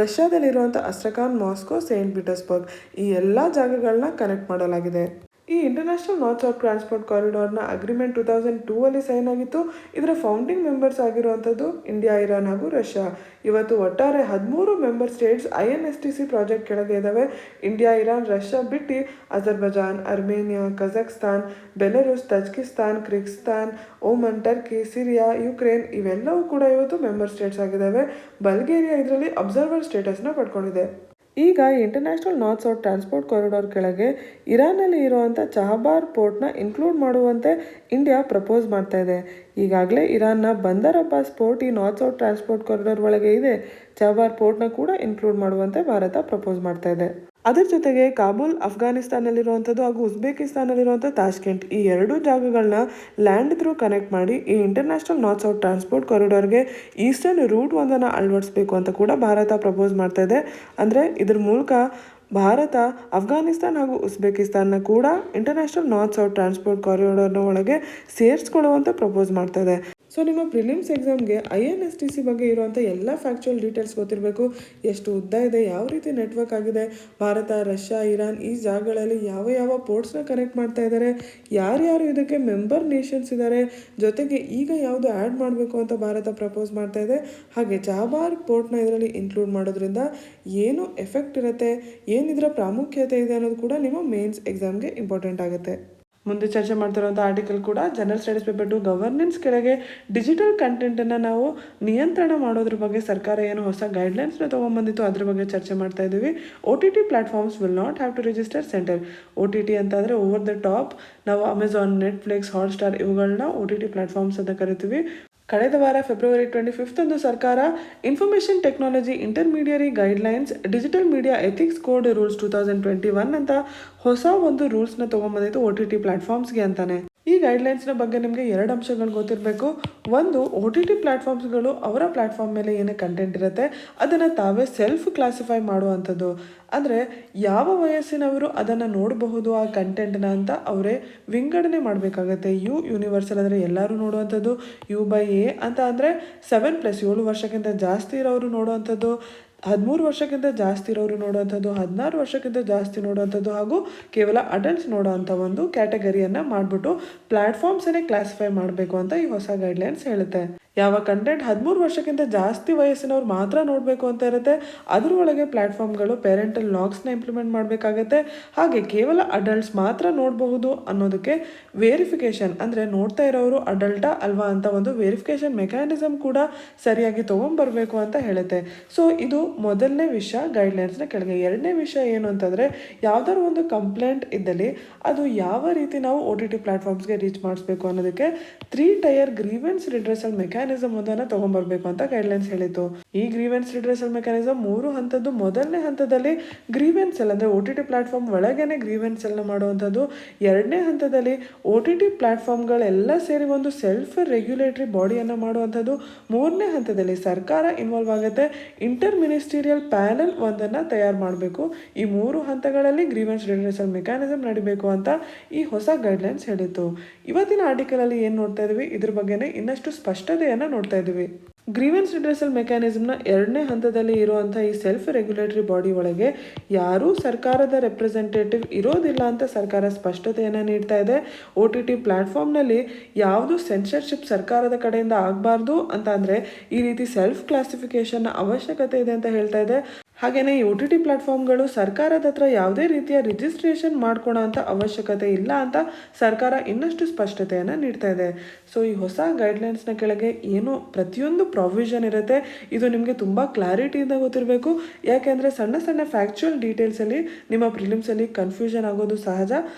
ರಷ್ಯಾದಲ್ಲಿರುವಂಥ ಅಸ್ಟ್ರಖಾನ್, ಮಾಸ್ಕೋ, ಸೇಂಟ್ ಪೀಟರ್ಸ್ಬರ್ಗ್, ಈ ಎಲ್ಲ ಜಾಗಗಳನ್ನ ಕನೆಕ್ಟ್ ಮಾಡಲಾಗಿದೆ. ಈ ಇಂಟರ್ನ್ಯಾಷನಲ್ ನಾರ್ತ್ ಸೌತ್ ಟ್ರಾನ್ಸ್ಪೋರ್ಟ್ ಕಾರಿಡಾರ್ನ ಅಗ್ರಿಮೆಂಟ್ 2002 ಸೈನ್ ಆಗಿತ್ತು. ಇದರ ಫೌಂಡಿಂಗ್ ಮೆಂಬರ್ಸ್ ಆಗಿರುವಂಥದ್ದು ಇಂಡಿಯಾ, ಇರಾನ್ ಹಾಗೂ ರಷ್ಯಾ. ಇವತ್ತು ಒಟ್ಟಾರೆ 13 ಮೆಂಬರ್ ಸ್ಟೇಟ್ಸ್ INSTC ಪ್ರಾಜೆಕ್ಟ್ ಕೆಳಗೆ ಇದ್ದಾವೆ. ಇಂಡಿಯಾ, ಇರಾನ್, ರಷ್ಯಾ ಬಿಟ್ಟು Azerbaijan, Armenia, Kazakhstan, Belarus, Tajikistan, Kyrgyzstan, Oman, Turkey, Syria, Ukraine ಇವೆಲ್ಲವೂ ಕೂಡ ಇವತ್ತು ಮೆಂಬರ್ ಸ್ಟೇಟ್ಸ್ ಆಗಿದ್ದಾವೆ. ಬಲ್ಗೇರಿಯಾ ಇದರಲ್ಲಿ ಅಬ್ಸರ್ವರ್ ಸ್ಟೇಟಸ್ನ ಪಡ್ಕೊಂಡಿದೆ. ಈಗ international north south transport corridor ಕೆಳಗೆ ಇರಾನಲ್ಲಿ ಇರುವಂಥ ಚಹಬಾರ್ ಪೋರ್ಟ್ನ ಇನ್ಕ್ಲೂಡ್ ಮಾಡುವಂತೆ ಇಂಡಿಯಾ ಪ್ರಪೋಸ್ ಮಾಡ್ತಾ ಇದೆ. ಈಗಾಗಲೇ ಇರಾನ್ನ ಬಂದರ್ ಅಬ್ಬಾಸ್ ಪೋರ್ಟ್ ಈ ನಾರ್ತ್ ಸೌತ್ ಟ್ರಾನ್ಸ್ಪೋರ್ಟ್ ಕಾರಿಡಾರ್ ಒಳಗೆ ಇದೆ. ಚಹಬಾರ್ ಪೋರ್ಟ್ನ ಕೂಡ ಇನ್ಕ್ಲೂಡ್ ಮಾಡುವಂತೆ ಭಾರತ ಪ್ರಪೋಸ್ ಮಾಡ್ತಾ ಇದೆ. ಅದರ ಜೊತೆಗೆ ಕಾಬೂಲ್ ಅಫ್ಘಾನಿಸ್ತಾನಲ್ಲಿರುವಂಥದ್ದು ಹಾಗೂ ಉಜ್ಬೇಕಿಸ್ತಾನಲ್ಲಿರುವಂಥ ತಾಷ್ಕೆಂಟ್, ಈ 2 ಜಾಗಗಳನ್ನ ಲ್ಯಾಂಡ್ ಥ್ರೂ ಕನೆಕ್ಟ್ ಮಾಡಿ ಈ ಇಂಟರ್ನ್ಯಾಷನಲ್ ನಾರ್ತ್ ಸೌತ್ ಟ್ರಾನ್ಸ್ಪೋರ್ಟ್ ಕಾರಿಡಾರ್ಗೆ ಈಸ್ಟರ್ನ್ ರೂಟ್ ಒಂದನ್ನು ಅಳವಡಿಸಬೇಕು ಅಂತ ಕೂಡ ಭಾರತ ಪ್ರಪೋಸ್ ಮಾಡ್ತಾ ಇದೆ. ಅಂದರೆ ಇದ್ರ ಮೂಲಕ ಭಾರತ ಅಫ್ಘಾನಿಸ್ತಾನ್ ಹಾಗೂ ಉಜ್ಬೇಕಿಸ್ತಾನ್ನ ಕೂಡ ಇಂಟರ್ನ್ಯಾಷನಲ್ ನಾರ್ತ್ ಸೌತ್ ಟ್ರಾನ್ಸ್ಪೋರ್ಟ್ ಕಾರಿಡಾರ್ನ ಒಳಗೆ ಸೇರಿಸ್ಕೊಳ್ಳುವಂತ ಪ್ರಪೋಸ್ ಮಾಡ್ತಾ ಇದೆ. ಸೊ ನಿಮ್ಮ ಪ್ರಿಲಿಮ್ಸ್ ಎಕ್ಸಾಮ್ಗೆ INSTC ಬಗ್ಗೆ ಇರುವಂಥ ಎಲ್ಲ ಫ್ಯಾಕ್ಚುಯಲ್ ಡೀಟೇಲ್ಸ್ ಗೊತ್ತಿರಬೇಕು. ಎಷ್ಟು ಉದ್ದ ಇದೆ, ಯಾವ ರೀತಿ ನೆಟ್ವರ್ಕ್ ಆಗಿದೆ, ಭಾರತ, ರಷ್ಯಾ, ಇರಾನ್ ಈ ಜಾಗಗಳಲ್ಲಿ ಯಾವ ಯಾವ ಪೋರ್ಟ್ಸ್ನ ಕನೆಕ್ಟ್ ಮಾಡ್ತಾ ಇದ್ದಾರೆ, ಯಾರ್ಯಾರು ಇದಕ್ಕೆ ಮೆಂಬರ್ ನೇಷನ್ಸ್ ಇದ್ದಾರೆ, ಜೊತೆಗೆ ಈಗ ಯಾವುದು ಆ್ಯಡ್ ಮಾಡಬೇಕು ಅಂತ ಭಾರತ ಪ್ರಪೋಸ್ ಮಾಡ್ತಾ ಇದೆ. ಹಾಗೆ ಚಹಬಾರ್ ಪೋರ್ಟ್ನ ಇದರಲ್ಲಿ ಇನ್ಕ್ಲೂಡ್ ಮಾಡೋದ್ರಿಂದ ಏನು ಎಫೆಕ್ಟ್ ಇರುತ್ತೆ, ಏನಿದರ ಪ್ರಾಮುಖ್ಯತೆ ಇದೆ ಅನ್ನೋದು ಕೂಡ ನಿಮ್ಮ ಮೇನ್ಸ್ ಎಕ್ಸಾಮ್ಗೆ ಇಂಪಾರ್ಟೆಂಟ್ ಆಗುತ್ತೆ. ಮುಂದೆ ಚರ್ಚೆ ಮಾಡ್ತಿರೋಂಥ ಆರ್ಟಿಕಲ್ ಕೂಡ ಜನರಲ್ ಸ್ಟಡೀಸ್ ಪೇಪರ್ 2 ಗವರ್ನೆನ್ಸ್ ಕೆಳಗೆ ಡಿಜಿಟಲ್ ಕಂಟೆಂಟನ್ನು ನಾವು ನಿಯಂತ್ರಣ ಮಾಡೋದ್ರ ಬಗ್ಗೆ ಸರ್ಕಾರ ಏನು ಹೊಸ ಗೈಡ್ಲೈನ್ಸ್ನ ತೊಗೊಂಬಂದಿತ್ತು ಅದ್ರ ಬಗ್ಗೆ ಚರ್ಚೆ ಮಾಡ್ತಾ ಇದ್ದೀವಿ. OTT platforms will not have to register centre. OTT ಅಂತಂದರೆ ಓವರ್ ದ ಟಾಪ್. ನಾವು ಅಮೆಝಾನ್, ನೆಟ್ಫ್ಲಿಕ್ಸ್, ಹಾಟ್ಸ್ಟಾರ್ ಇವುಗಳನ್ನ OTT ಪ್ಲಾಟ್ಫಾರ್ಮ್ಸ್ ಅಂತ ಕರಿತೀವಿ. ಕಳೆದ ವಾರ ಫೆಬ್ರವರಿ 25 ಸರ್ಕಾರ information technology intermediary guidelines digital media ethics code rules 2021 ಅಂತ ಹೊಸ ಒಂದು ರೂಲ್ಸ್ನ ತೊಗೊಂಬಂದಿತ್ತು OTT ಪ್ಲಾಟ್ಫಾರ್ಮ್ಸ್ಗೆ ಅಂತಾನೆ. ಈ ಗೈಡ್ಲೈನ್ಸ್ನ ಬಗ್ಗೆ ನಿಮಗೆ 2 ಅಂಶಗಳು ಗೊತ್ತಿರಬೇಕು. ಒಂದು, OTT ಪ್ಲಾಟ್ಫಾರ್ಮ್ಸ್ಗಳು ಅವರ ಪ್ಲಾಟ್ಫಾರ್ಮ್ ಮೇಲೆ ಏನೇ ಕಂಟೆಂಟ್ ಇರುತ್ತೆ ಅದನ್ನು ತಾವೇ ಸೆಲ್ಫ್ ಕ್ಲಾಸಿಫೈ ಮಾಡುವಂಥದ್ದು. ಅಂದರೆ ಯಾವ ವಯಸ್ಸಿನವರು ಅದನ್ನು ನೋಡಬಹುದು ಆ ಕಂಟೆಂಟ್ನ ಅಂತ ಅವರೇ ವಿಂಗಡಣೆ ಮಾಡಬೇಕಾಗತ್ತೆ. ಯೂನಿವರ್ಸಲ್ ಅಂದರೆ ಎಲ್ಲರೂ ನೋಡುವಂಥದ್ದು. U/A ಅಂತ ಅಂದರೆ 7+ 7 ವರ್ಷಕ್ಕಿಂತ ಜಾಸ್ತಿ ಇರೋರು ನೋಡುವಂಥದ್ದು, 13 ವರ್ಷಕ್ಕಿಂತ ಜಾಸ್ತಿ ಇರೋರು ನೋಡುವಂಥದ್ದು, 16 ವರ್ಷಕ್ಕಿಂತ ಜಾಸ್ತಿ ನೋಡುವಂಥದ್ದು ಹಾಗೂ ಕೇವಲ ಅಡಲ್ಟ್ಸ್ ನೋಡೋವಂಥ ಒಂದು ಕ್ಯಾಟಗರಿಯನ್ನು ಮಾಡಿಬಿಟ್ಟು ಪ್ಲ್ಯಾಟ್ಫಾರ್ಮ್ಸನ್ನೇ ಕ್ಲಾಸಿಫೈ ಮಾಡಬೇಕು ಅಂತ ಈ ಹೊಸ ಗೈಡ್ಲೈನ್ಸ್ ಹೇಳುತ್ತೆ. ಯಾವ ಕಂಟೆಂಟ್ 13 ವರ್ಷಕ್ಕಿಂತ ಜಾಸ್ತಿ ವಯಸ್ಸಿನವ್ರು ಮಾತ್ರ ನೋಡಬೇಕು ಅಂತ ಇರುತ್ತೆ ಅದರೊಳಗೆ ಪ್ಲ್ಯಾಟ್ಫಾರ್ಮ್ಗಳು ಪೇರೆಂಟಲ್ ಲಾಕ್ಸ್ನ ಇಂಪ್ಲಿಮೆಂಟ್ ಮಾಡಬೇಕಾಗತ್ತೆ. ಹಾಗೆ ಕೇವಲ ಅಡಲ್ಟ್ಸ್ ಮಾತ್ರ ನೋಡಬಹುದು ಅನ್ನೋದಕ್ಕೆ ವೆರಿಫಿಕೇಷನ್ ಅಂದರೆ ನೋಡ್ತಾ ಇರೋರು ಅಡಲ್ಟಾ ಅಲ್ವಾ ಅಂತ ಒಂದು ವೆರಿಫಿಕೇಷನ್ ಮೆಕ್ಯಾನಿಸಮ್ ಕೂಡ ಸರಿಯಾಗಿ ತೊಗೊಂಬರ್ಬೇಕು ಅಂತ ಹೇಳುತ್ತೆ. ಸೊ ಇದು ಮೊದಲನೇ ವಿಷಯ ಗೈಡ್ಲೈನ್ಸ್ನ ಕೆಳಗೆ. ಎರಡನೇ ವಿಷಯ ಏನು ಅಂತಂದರೆ ಯಾವ್ದಾದ್ರು ಒಂದು ಕಂಪ್ಲೇಂಟ್ ಇದ್ದಲ್ಲಿ ಅದು ಯಾವ ರೀತಿ ನಾವು OTT ಪ್ಲಾಟ್ಫಾರ್ಮ್ಸ್ಗೆ ರೀಚ್ ಮಾಡಿಸ್ಬೇಕು ಅನ್ನೋದಕ್ಕೆ 3 ಟೈರ್ ಗ್ರೀವೆನ್ಸ್ ರಿಡ್ರೆಸಲ್ ಮೆಕ್ಯಾನಿಸಮ್ ಒಂದನ್ನು ತೊಗೊಂಬರ್ಬೇಕು ಅಂತ ಗೈಡ್ಲೈನ್ಸ್ ಹೇಳಿತ್ತು. ಈ ಗ್ರೀವೆನ್ಸ್ ರಿಡ್ರೆಸಲ್ ಮೆಕ್ಯಾನಿಸಮ್ 3 ಹಂತದ್ದು. ಮೊದಲನೇ ಹಂತದಲ್ಲಿ ಗ್ರೀವೆನ್ಸ್ ಸೆಲ್ ಅಂದರೆ OTT ಪ್ಲಾಟ್ಫಾರ್ಮ್ ಒಳಗೇನೆ ಗ್ರೀವೆನ್ಸ್ ಸೆಲ್ನ ಮಾಡುವಂಥದ್ದು. ಎರಡನೇ ಹಂತದಲ್ಲಿ OTT ಪ್ಲಾಟ್ಫಾರ್ಮ್ಗಳೆಲ್ಲ ಸೇರಿ ಒಂದು ಸೆಲ್ಫ್ ರೆಗ್ಯುಲೇಟರಿ ಬಾಡಿಯನ್ನು ಮಾಡುವಂಥದ್ದು. ಮೂರನೇ ಹಂತದಲ್ಲಿ ಸರ್ಕಾರ ಇನ್ವಾಲ್ವ್ ಆಗುತ್ತೆ. ಇಂಟರ್ ಮಿನಿಸ್ಟೀರಿಯಲ್ ಪ್ಯಾನೆಲ್ ಒಂದನ್ನು ತಯಾರು ಮಾಡಬೇಕು. ಈ 3 ಹಂತಗಳಲ್ಲಿ ಗ್ರೀವೆನ್ಸ್ ರಿಡ್ರೆಸಲ್ ಮೆಕ್ಯಾನಿಸಮ್ ನಡಿಬೇಕು ಅಂತ ಈ ಹೊಸ ಗೈಡ್ಲೈನ್ಸ್ ಹೇಳಿತ್ತು. ಇವತ್ತಿನ ಆರ್ಟಿಕಲಲ್ಲಿ ಏನು ನೋಡ್ತಾ ಇದ್ದೀವಿ ಇದ್ರ ಬಗ್ಗೆನೇ ಇನ್ನಷ್ಟು ಸ್ಪಷ್ಟತೆಯನ್ನು ನೋಡ್ತಾ ಇದ್ದೀವಿ. ಗ್ರೀವೆನ್ಸ್ ರಿಡ್ರೆಸಲ್ ಮೆಕ್ಯಾನಿಸಮ್ನ ಎರಡನೇ ಹಂತದಲ್ಲಿ ಇರುವಂಥ ಈ ಸೆಲ್ಫ್ ರೆಗ್ಯುಲೇಟರಿ ಬಾಡಿ ಒಳಗೆ ಯಾರೂ ಸರ್ಕಾರದ ರೆಪ್ರೆಸೆಂಟೇಟಿವ್ ಇರೋದಿಲ್ಲ ಅಂತ ಸರ್ಕಾರ ಸ್ಪಷ್ಟತೆಯನ್ನು ನೀಡ್ತಾ ಇದೆ. OTT ಪ್ಲ್ಯಾಟ್ಫಾರ್ಮ್ನಲ್ಲಿ ಯಾವುದು ಸೆನ್ಸರ್ಶಿಪ್ ಸರ್ಕಾರದ ಕಡೆಯಿಂದ ಆಗಬಾರ್ದು ಅಂತ ಅಂದರೆ ಈ ರೀತಿ ಸೆಲ್ಫ್ ಕ್ಲಾಸಿಫಿಕೇಷನ್ನ ಅವಶ್ಯಕತೆ ಇದೆ ಅಂತ ಹೇಳ್ತಾ ಇದೆ. ಹಾಗೆಯೇ ಈ OTT ಪ್ಲಾಟ್ಫಾರ್ಮ್ಗಳು ಸರ್ಕಾರದ ಹತ್ರ ಯಾವುದೇ ರೀತಿಯ ರಿಜಿಸ್ಟ್ರೇಷನ್ ಮಾಡ್ಕೊಳೋ ಅಂಥ ಅವಶ್ಯಕತೆ ಇಲ್ಲ ಅಂತ ಸರ್ಕಾರ ಇನ್ನಷ್ಟು ಸ್ಪಷ್ಟತೆಯನ್ನು ನೀಡ್ತಾ ಇದೆ. ಸೊ ಈ ಹೊಸ ಗೈಡ್ಲೈನ್ಸ್ನ ಕೆಳಗೆ ಏನು ಪ್ರತಿಯೊಂದು ಪ್ರಾವಿಷನ್ ಇರುತ್ತೆ ಇದು ನಿಮಗೆ ತುಂಬ ಕ್ಲಾರಿಟಿಯಿಂದ ಗೊತ್ತಿರಬೇಕು. ಯಾಕೆಂದರೆ ಸಣ್ಣ ಸಣ್ಣ ಫ್ಯಾಕ್ಚುಯಲ್ ಡೀಟೇಲ್ಸಲ್ಲಿ ನಿಮ್ಮ ಪ್ರಿಲಿಮ್ಸಲ್ಲಿ ಕನ್ಫ್ಯೂಷನ್ ಆಗೋದು ಸಹಜ.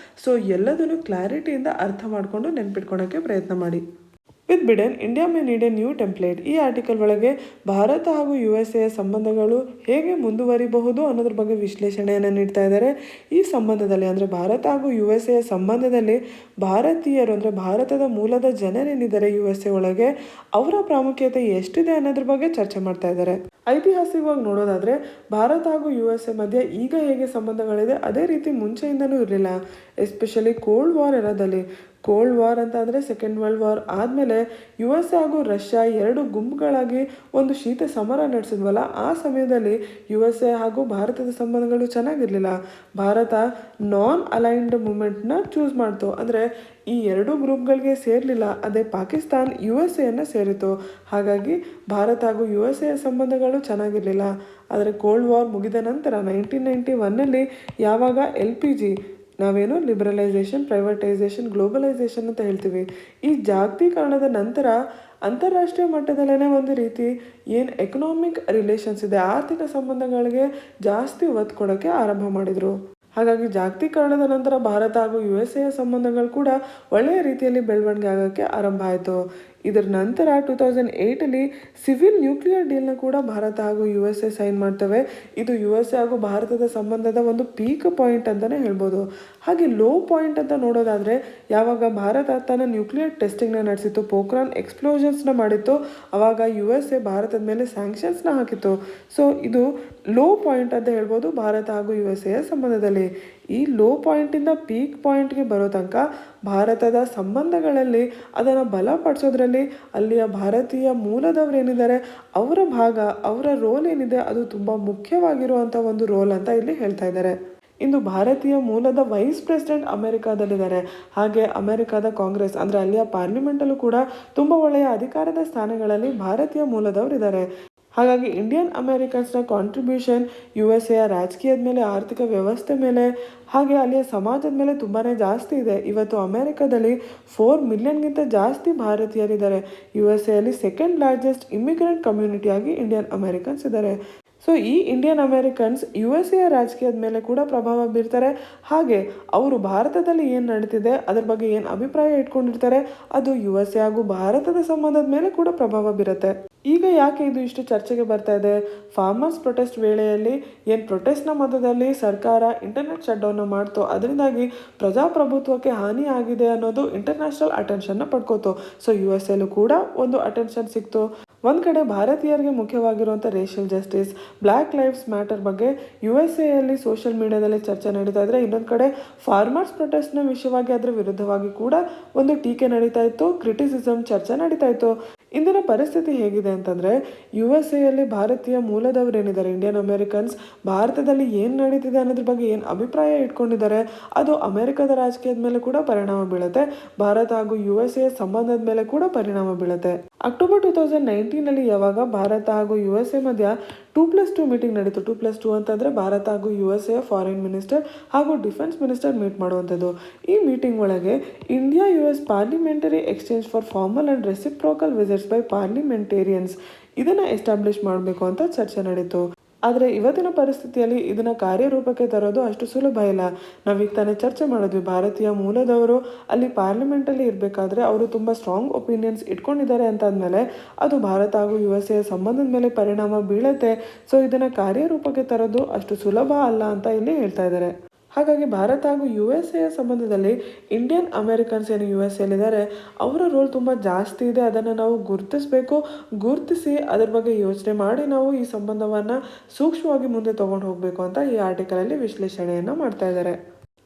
ಸೊ ಎಲ್ಲದನ್ನು ಕ್ಲಾರಿಟಿಯಿಂದ ಅರ್ಥ ಮಾಡಿಕೊಂಡು ನೆನ್ಪಿಟ್ಕೊಳಕ್ಕೆ ಪ್ರಯತ್ನ ಮಾಡಿ. With Biden India May need A new template. ಈ ಆರ್ಟಿಕಲ್ ಒಳಗೆ ಭಾರತ ಹಾಗೂ USA ಸಂಬಂಧಗಳು ಹೇಗೆ ಮುಂದುವರಿಬಹುದು ಅನ್ನೋದ್ರ ಬಗ್ಗೆ ವಿಶ್ಲೇಷಣೆಯನ್ನು ನೀಡ್ತಾ ಇದ್ದಾರೆ. ಈ ಸಂಬಂಧದಲ್ಲಿ ಅಂದರೆ ಭಾರತ ಹಾಗೂ USA ಸಂಬಂಧದಲ್ಲಿ ಭಾರತೀಯರು ಅಂದರೆ ಭಾರತದ ಮೂಲದ ಜನರೇನಿದ್ದಾರೆ USA ಒಳಗೆ ಅವರ ಪ್ರಾಮುಖ್ಯತೆ ಎಷ್ಟಿದೆ ಅನ್ನೋದ್ರ ಬಗ್ಗೆ ಚರ್ಚೆ ಮಾಡ್ತಾ ಇದ್ದಾರೆ. ಐತಿಹಾಸಿಕವಾಗಿ ನೋಡೋದಾದರೆ ಭಾರತ ಹಾಗೂ USA ಮಧ್ಯೆ ಈಗ ಹೇಗೆ ಸಂಬಂಧಗಳಿದೆ ಅದೇ ರೀತಿ ಮುಂಚೆಯಿಂದನೂ ಇರಲಿಲ್ಲ. ಎಸ್ಪೆಷಲಿ ಕೋಲ್ಡ್ ವಾರ್ ಇರೋದಲ್ಲಿ. ಕೋಲ್ಡ್ ವಾರ್ ಅಂತ ಅಂದರೆ ಸೆಕೆಂಡ್ ವರ್ಲ್ಡ್ ವಾರ್ ಆದಮೇಲೆ USA ಹಾಗೂ ರಷ್ಯಾ 2 ಗುಂಪುಗಳಾಗಿ ಒಂದು ಶೀತ ಸಮರ ನಡೆಸಿದ್ವಲ್ಲ ಆ ಸಮಯದಲ್ಲಿ USA ಹಾಗೂ ಭಾರತದ ಸಂಬಂಧಗಳು ಚೆನ್ನಾಗಿರಲಿಲ್ಲ. ಭಾರತ ನಾನ್ ಅಲೈನ್ಡ್ ಮೂಮೆಂಟ್ನ ಚೂಸ್ ಮಾಡ್ತು. ಅಂದರೆ ಈ 2 ಗ್ರೂಪ್ಗಳಿಗೆ ಸೇರಲಿಲ್ಲ. ಅದೇ ಪಾಕಿಸ್ತಾನ್ USAಯನ್ನು ಸೇರಿತು. ಹಾಗಾಗಿ ಭಾರತ ಹಾಗೂ USA ಸಂಬಂಧಗಳು ಚೆನ್ನಾಗಿರಲಿಲ್ಲ. ಆದರೆ ಕೋಲ್ಡ್ ವಾರ್ ಮುಗಿದ ನಂತರ 1991ನಲ್ಲಿ ಯಾವಾಗ LPG ನಾವೇನು ಲಿಬ್ರಲೈಸೇಷನ್, ಪ್ರೈವೇಟೈಸೇಷನ್, ಗ್ಲೋಬಲೈಸೇಷನ್ ಅಂತ ಹೇಳ್ತೀವಿ, ಈ ಜಾಗತೀಕರಣದ ನಂತರ ಅಂತಾರಾಷ್ಟ್ರೀಯ ಮಟ್ಟದಲ್ಲೇ ಒಂದು ರೀತಿ ಏನು ಎಕನಾಮಿಕ್ ರಿಲೇಷನ್ಸ್ ಇದೆ ಆರ್ಥಿಕ ಸಂಬಂಧಗಳಿಗೆ ಜಾಸ್ತಿ ಒತ್ತು ಕೊಡೋಕ್ಕೆ ಆರಂಭ ಮಾಡಿದರು. ಹಾಗಾಗಿ ಜಾಗತೀಕರಣದ ನಂತರ ಭಾರತ ಹಾಗೂ USA ಸಂಬಂಧಗಳು ಕೂಡ ಒಳ್ಳೆಯ ರೀತಿಯಲ್ಲಿ ಬೆಳವಣಿಗೆ ಆಗೋಕ್ಕೆ ಆರಂಭ ಆಯಿತು. ಇದರ ನಂತರ 2008ರಲ್ಲಿ ಸಿವಿಲ್ ನ್ಯೂಕ್ಲಿಯರ್ ಡೀಲ್ನ ಕೂಡ ಭಾರತ ಹಾಗೂ USA ಸೈನ್ ಮಾಡ್ತವೆ. ಇದು USA ಹಾಗೂ ಭಾರತದ ಸಂಬಂಧದ ಒಂದು ಪೀಕ್ ಪಾಯಿಂಟ್ ಅಂತಲೇ ಹೇಳ್ಬೋದು. ಹಾಗೆ ಲೋ ಪಾಯಿಂಟ್ ಅಂತ ನೋಡೋದಾದರೆ ಯಾವಾಗ ಭಾರತ ತನ್ನ ನ್ಯೂಕ್ಲಿಯರ್ ಟೆಸ್ಟಿಂಗ್ನ ನಡೆಸಿತ್ತು, ಪೋಖ್ರಾನ್ ಎಕ್ಸ್ಪ್ಲೋಷನ್ಸ್ನ ಮಾಡಿತ್ತು, ಆವಾಗ USA ಭಾರತದ ಮೇಲೆ ಸ್ಯಾಂಕ್ಷನ್ಸ್ನ ಹಾಕಿತ್ತು. ಸೊ ಇದು ಲೋ ಪಾಯಿಂಟ್ ಅಂತ ಹೇಳ್ಬೋದು ಭಾರತ ಹಾಗೂ USA ಸಂಬಂಧದಲ್ಲಿ. ಈ ಲೋ ಪಾಯಿಂಟಿಂದ ಪೀಕ್ ಪಾಯಿಂಟ್ಗೆ ಬರೋ ತನಕ ಭಾರತದ ಸಂಬಂಧಗಳಲ್ಲಿ ಅದನ್ನು ಬಲಪಡಿಸೋದ್ರಲ್ಲಿ ಅಲ್ಲಿಯ ಭಾರತೀಯ ಮೂಲದವ್ರು ಏನಿದ್ದಾರೆ ಅವರ ಭಾಗ, ಅವರ ರೋಲ್ ಏನಿದೆ ಅದು ತುಂಬ ಮುಖ್ಯವಾಗಿರುವಂಥ ಒಂದು ರೋಲ್ ಅಂತ ಇಲ್ಲಿ ಹೇಳ್ತಾ ಇದ್ದಾರೆ. ಇಂದು ಭಾರತೀಯ ಮೂಲದ ವೈಸ್ ಪ್ರೆಸಿಡೆಂಟ್ ಅಮೆರಿಕಾದಲ್ಲಿದ್ದಾರೆ. ಹಾಗೆ ಅಮೆರಿಕಾದ ಕಾಂಗ್ರೆಸ್ ಅಂದರೆ ಅಲ್ಲಿಯ ಪಾರ್ಲಿಮೆಂಟಲ್ಲೂ ಕೂಡ ತುಂಬ ಒಳ್ಳೆಯ ಅಧಿಕಾರದ ಸ್ಥಾನಗಳಲ್ಲಿ ಭಾರತೀಯ ಮೂಲದವರು ಇದ್ದಾರೆ. ಹಾಗಾಗಿ ಇಂಡಿಯನ್ ಅಮೆರಿಕನ್ಸ್ನ ಕಾಂಟ್ರಿಬ್ಯೂಷನ್ USA ರಾಜಕೀಯದ ಮೇಲೆ, ಆರ್ಥಿಕ ವ್ಯವಸ್ಥೆ ಮೇಲೆ, ಹಾಗೆ ಅಲ್ಲಿಯ ಸಮಾಜದ ಮೇಲೆ ತುಂಬಾ ಜಾಸ್ತಿ ಇದೆ. ಇವತ್ತು ಅಮೆರಿಕದಲ್ಲಿ 4 ಮಿಲಿಯನ್ಗಿಂತ ಜಾಸ್ತಿ ಭಾರತೀಯರಿದ್ದಾರೆ. USA ಅಲ್ಲಿ ಸೆಕೆಂಡ್ ಲಾರ್ಜೆಸ್ಟ್ ಇಮಿಗ್ರೆಂಟ್ ಕಮ್ಯುನಿಟಿಯಾಗಿ ಇಂಡಿಯನ್ ಅಮೆರಿಕನ್ಸ್ ಇದ್ದಾರೆ. ಸೊ ಈ ಇಂಡಿಯನ್ ಅಮೆರಿಕನ್ಸ್ USA ರಾಜಕೀಯದ ಮೇಲೆ ಕೂಡ ಪ್ರಭಾವ ಬೀರ್ತಾರೆ. ಹಾಗೆ ಅವರು ಭಾರತದಲ್ಲಿ ಏನು ನಡೀತಿದೆ ಅದ್ರ ಬಗ್ಗೆ ಏನು ಅಭಿಪ್ರಾಯ ಇಟ್ಕೊಂಡಿರ್ತಾರೆ ಅದು USA ಹಾಗೂ ಭಾರತದ ಸಂಬಂಧದ ಮೇಲೆ ಕೂಡ ಪ್ರಭಾವ ಬೀರುತ್ತೆ. ಈಗ ಯಾಕೆ ಇದು ಇಷ್ಟು ಚರ್ಚೆಗೆ ಬರ್ತಾ ಇದೆ? ಫಾರ್ಮರ್ಸ್ ಪ್ರೊಟೆಸ್ಟ್ ವೇಳೆಯಲ್ಲಿ ಏನು ಪ್ರೊಟೆಸ್ಟ್ನ ಮಧ್ಯದಲ್ಲಿ ಸರ್ಕಾರ ಇಂಟರ್ನೆಟ್ ಶಟ್ ಡೌನ್ ಮಾಡ್ತು, ಅದರಿಂದಾಗಿ ಪ್ರಜಾಪ್ರಭುತ್ವಕ್ಕೆ ಹಾನಿ ಆಗಿದೆ ಅನ್ನೋದು ಇಂಟರ್ನ್ಯಾಷನಲ್ ಅಟೆನ್ಷನ್ನ ಪಡ್ಕೋತು. ಸೊ USA ಕೂಡ ಒಂದು ಅಟೆನ್ಷನ್ ಸಿಕ್ತು. ಒಂದು ಕಡೆ ಭಾರತೀಯರಿಗೆ ಮುಖ್ಯವಾಗಿರುವಂಥ racial justice, black lives matter ಬಗ್ಗೆ USA ಅಲ್ಲಿ ಸೋಷಿಯಲ್ ಮೀಡಿಯಾದಲ್ಲಿ ಚರ್ಚೆ ನಡೀತಾ ಇದ್ರೆ, ಇನ್ನೊಂದು ಕಡೆ ಫಾರ್ಮರ್ಸ್ ಪ್ರೊಟೆಸ್ಟ್ನ ವಿಷಯವಾಗಿ ಅದರ ವಿರುದ್ಧವಾಗಿ ಕೂಡ ಒಂದು ಟೀಕೆ ನಡೀತಾ ಇತ್ತು, ಕ್ರಿಟಿಸಿಸಮ್ ಚರ್ಚೆ ನಡೀತಾ ಇತ್ತು. ಇಂದಿನ ಪರಿಸ್ಥಿತಿ ಹೇಗಿದೆ ಅಂತಂದರೆ, USA ಅಲ್ಲಿ ಭಾರತೀಯ ಮೂಲದವರು ಏನಿದ್ದಾರೆ ಇಂಡಿಯನ್ ಅಮೆರಿಕನ್ಸ್, ಭಾರತದಲ್ಲಿ ಏನು ನಡೀತಿದೆ ಅನ್ನೋದ್ರ ಬಗ್ಗೆ ಏನು ಅಭಿಪ್ರಾಯ ಇಟ್ಕೊಂಡಿದ್ದಾರೆ ಅದು ಅಮೆರಿಕದ ರಾಜಕೀಯದ ಮೇಲೆ ಕೂಡ ಪರಿಣಾಮ ಬೀಳುತ್ತೆ, ಭಾರತ ಹಾಗೂ USA ಸಂಬಂಧದ ಮೇಲೆ ಕೂಡ ಪರಿಣಾಮ ಬೀಳುತ್ತೆ. ಅಕ್ಟೋಬರ್ 2019 ಯಾವಾಗ ಭಾರತ ಹಾಗೂ USA ಮಧ್ಯ 2+2 ಮೀಟಿಂಗ್ ನಡೀತು. 2+2 ಅಂತಂದರೆ ಭಾರತ ಹಾಗೂ USA ಫಾರಿನ್ ಮಿನಿಸ್ಟರ್ ಹಾಗೂ ಡಿಫೆನ್ಸ್ ಮಿನಿಸ್ಟರ್ ಮೀಟ್ ಮಾಡುವಂಥದ್ದು. ಈ ಮೀಟಿಂಗ್ ಒಳಗೆ India US parliamentary exchange for formal and reciprocal visits by parliamentarians ಇದನ್ನು ಎಸ್ಟಾಬ್ಲಿಷ್ ಮಾಡಬೇಕು ಅಂತ ಚರ್ಚೆ ನಡೀತು. ಆದರೆ ಇವತ್ತಿನ ಪರಿಸ್ಥಿತಿಯಲ್ಲಿ ಇದನ್ನು ಕಾರ್ಯರೂಪಕ್ಕೆ ತರೋದು ಅಷ್ಟು ಸುಲಭ ಇಲ್ಲ. ನಾವೀಗ ತಾನೇ ಚರ್ಚೆ ಮಾಡಿದ್ವಿ, ಭಾರತೀಯ ಮೂಲದವರು ಅಲ್ಲಿ ಪಾರ್ಲಿಮೆಂಟಲ್ಲಿ ಇರಬೇಕಾದ್ರೆ ಅವರು ತುಂಬ ಸ್ಟ್ರಾಂಗ್ ಒಪಿನಿಯನ್ಸ್ ಇಟ್ಕೊಂಡಿದ್ದಾರೆ ಅಂತಾದ್ಮೇಲೆ ಅದು ಭಾರತ ಹಾಗೂ USA ಸಂಬಂಧದ ಮೇಲೆ ಪರಿಣಾಮ ಬೀಳುತ್ತೆ. ಸೊ ಇದನ್ನು ಕಾರ್ಯರೂಪಕ್ಕೆ ತರೋದು ಅಷ್ಟು ಸುಲಭ ಅಲ್ಲ ಅಂತ ಇಲ್ಲಿ ಹೇಳ್ತಾ ಇದ್ದಾರೆ. ಹಾಗಾಗಿ ಭಾರತ ಹಾಗೂ USA ಸಂಬಂಧದಲ್ಲಿ ಇಂಡಿಯನ್ ಅಮೆರಿಕನ್ಸ್ ಏನು USA ಅಲ್ಲಿದ್ದಾರೆ ಅವರ ರೋಲ್ ತುಂಬ ಜಾಸ್ತಿ ಇದೆ. ಅದನ್ನು ನಾವು ಗುರುತಿಸಿ ಅದರ ಬಗ್ಗೆ ಯೋಚನೆ ಮಾಡಿ ನಾವು ಈ ಸಂಬಂಧವನ್ನು ಸೂಕ್ಷ್ಮವಾಗಿ ಮುಂದೆ ತೊಗೊಂಡು ಹೋಗಬೇಕು ಅಂತ ಈ ಆರ್ಟಿಕಲಲ್ಲಿ ವಿಶ್ಲೇಷಣೆಯನ್ನು ಮಾಡ್ತಾ ಇದ್ದಾರೆ.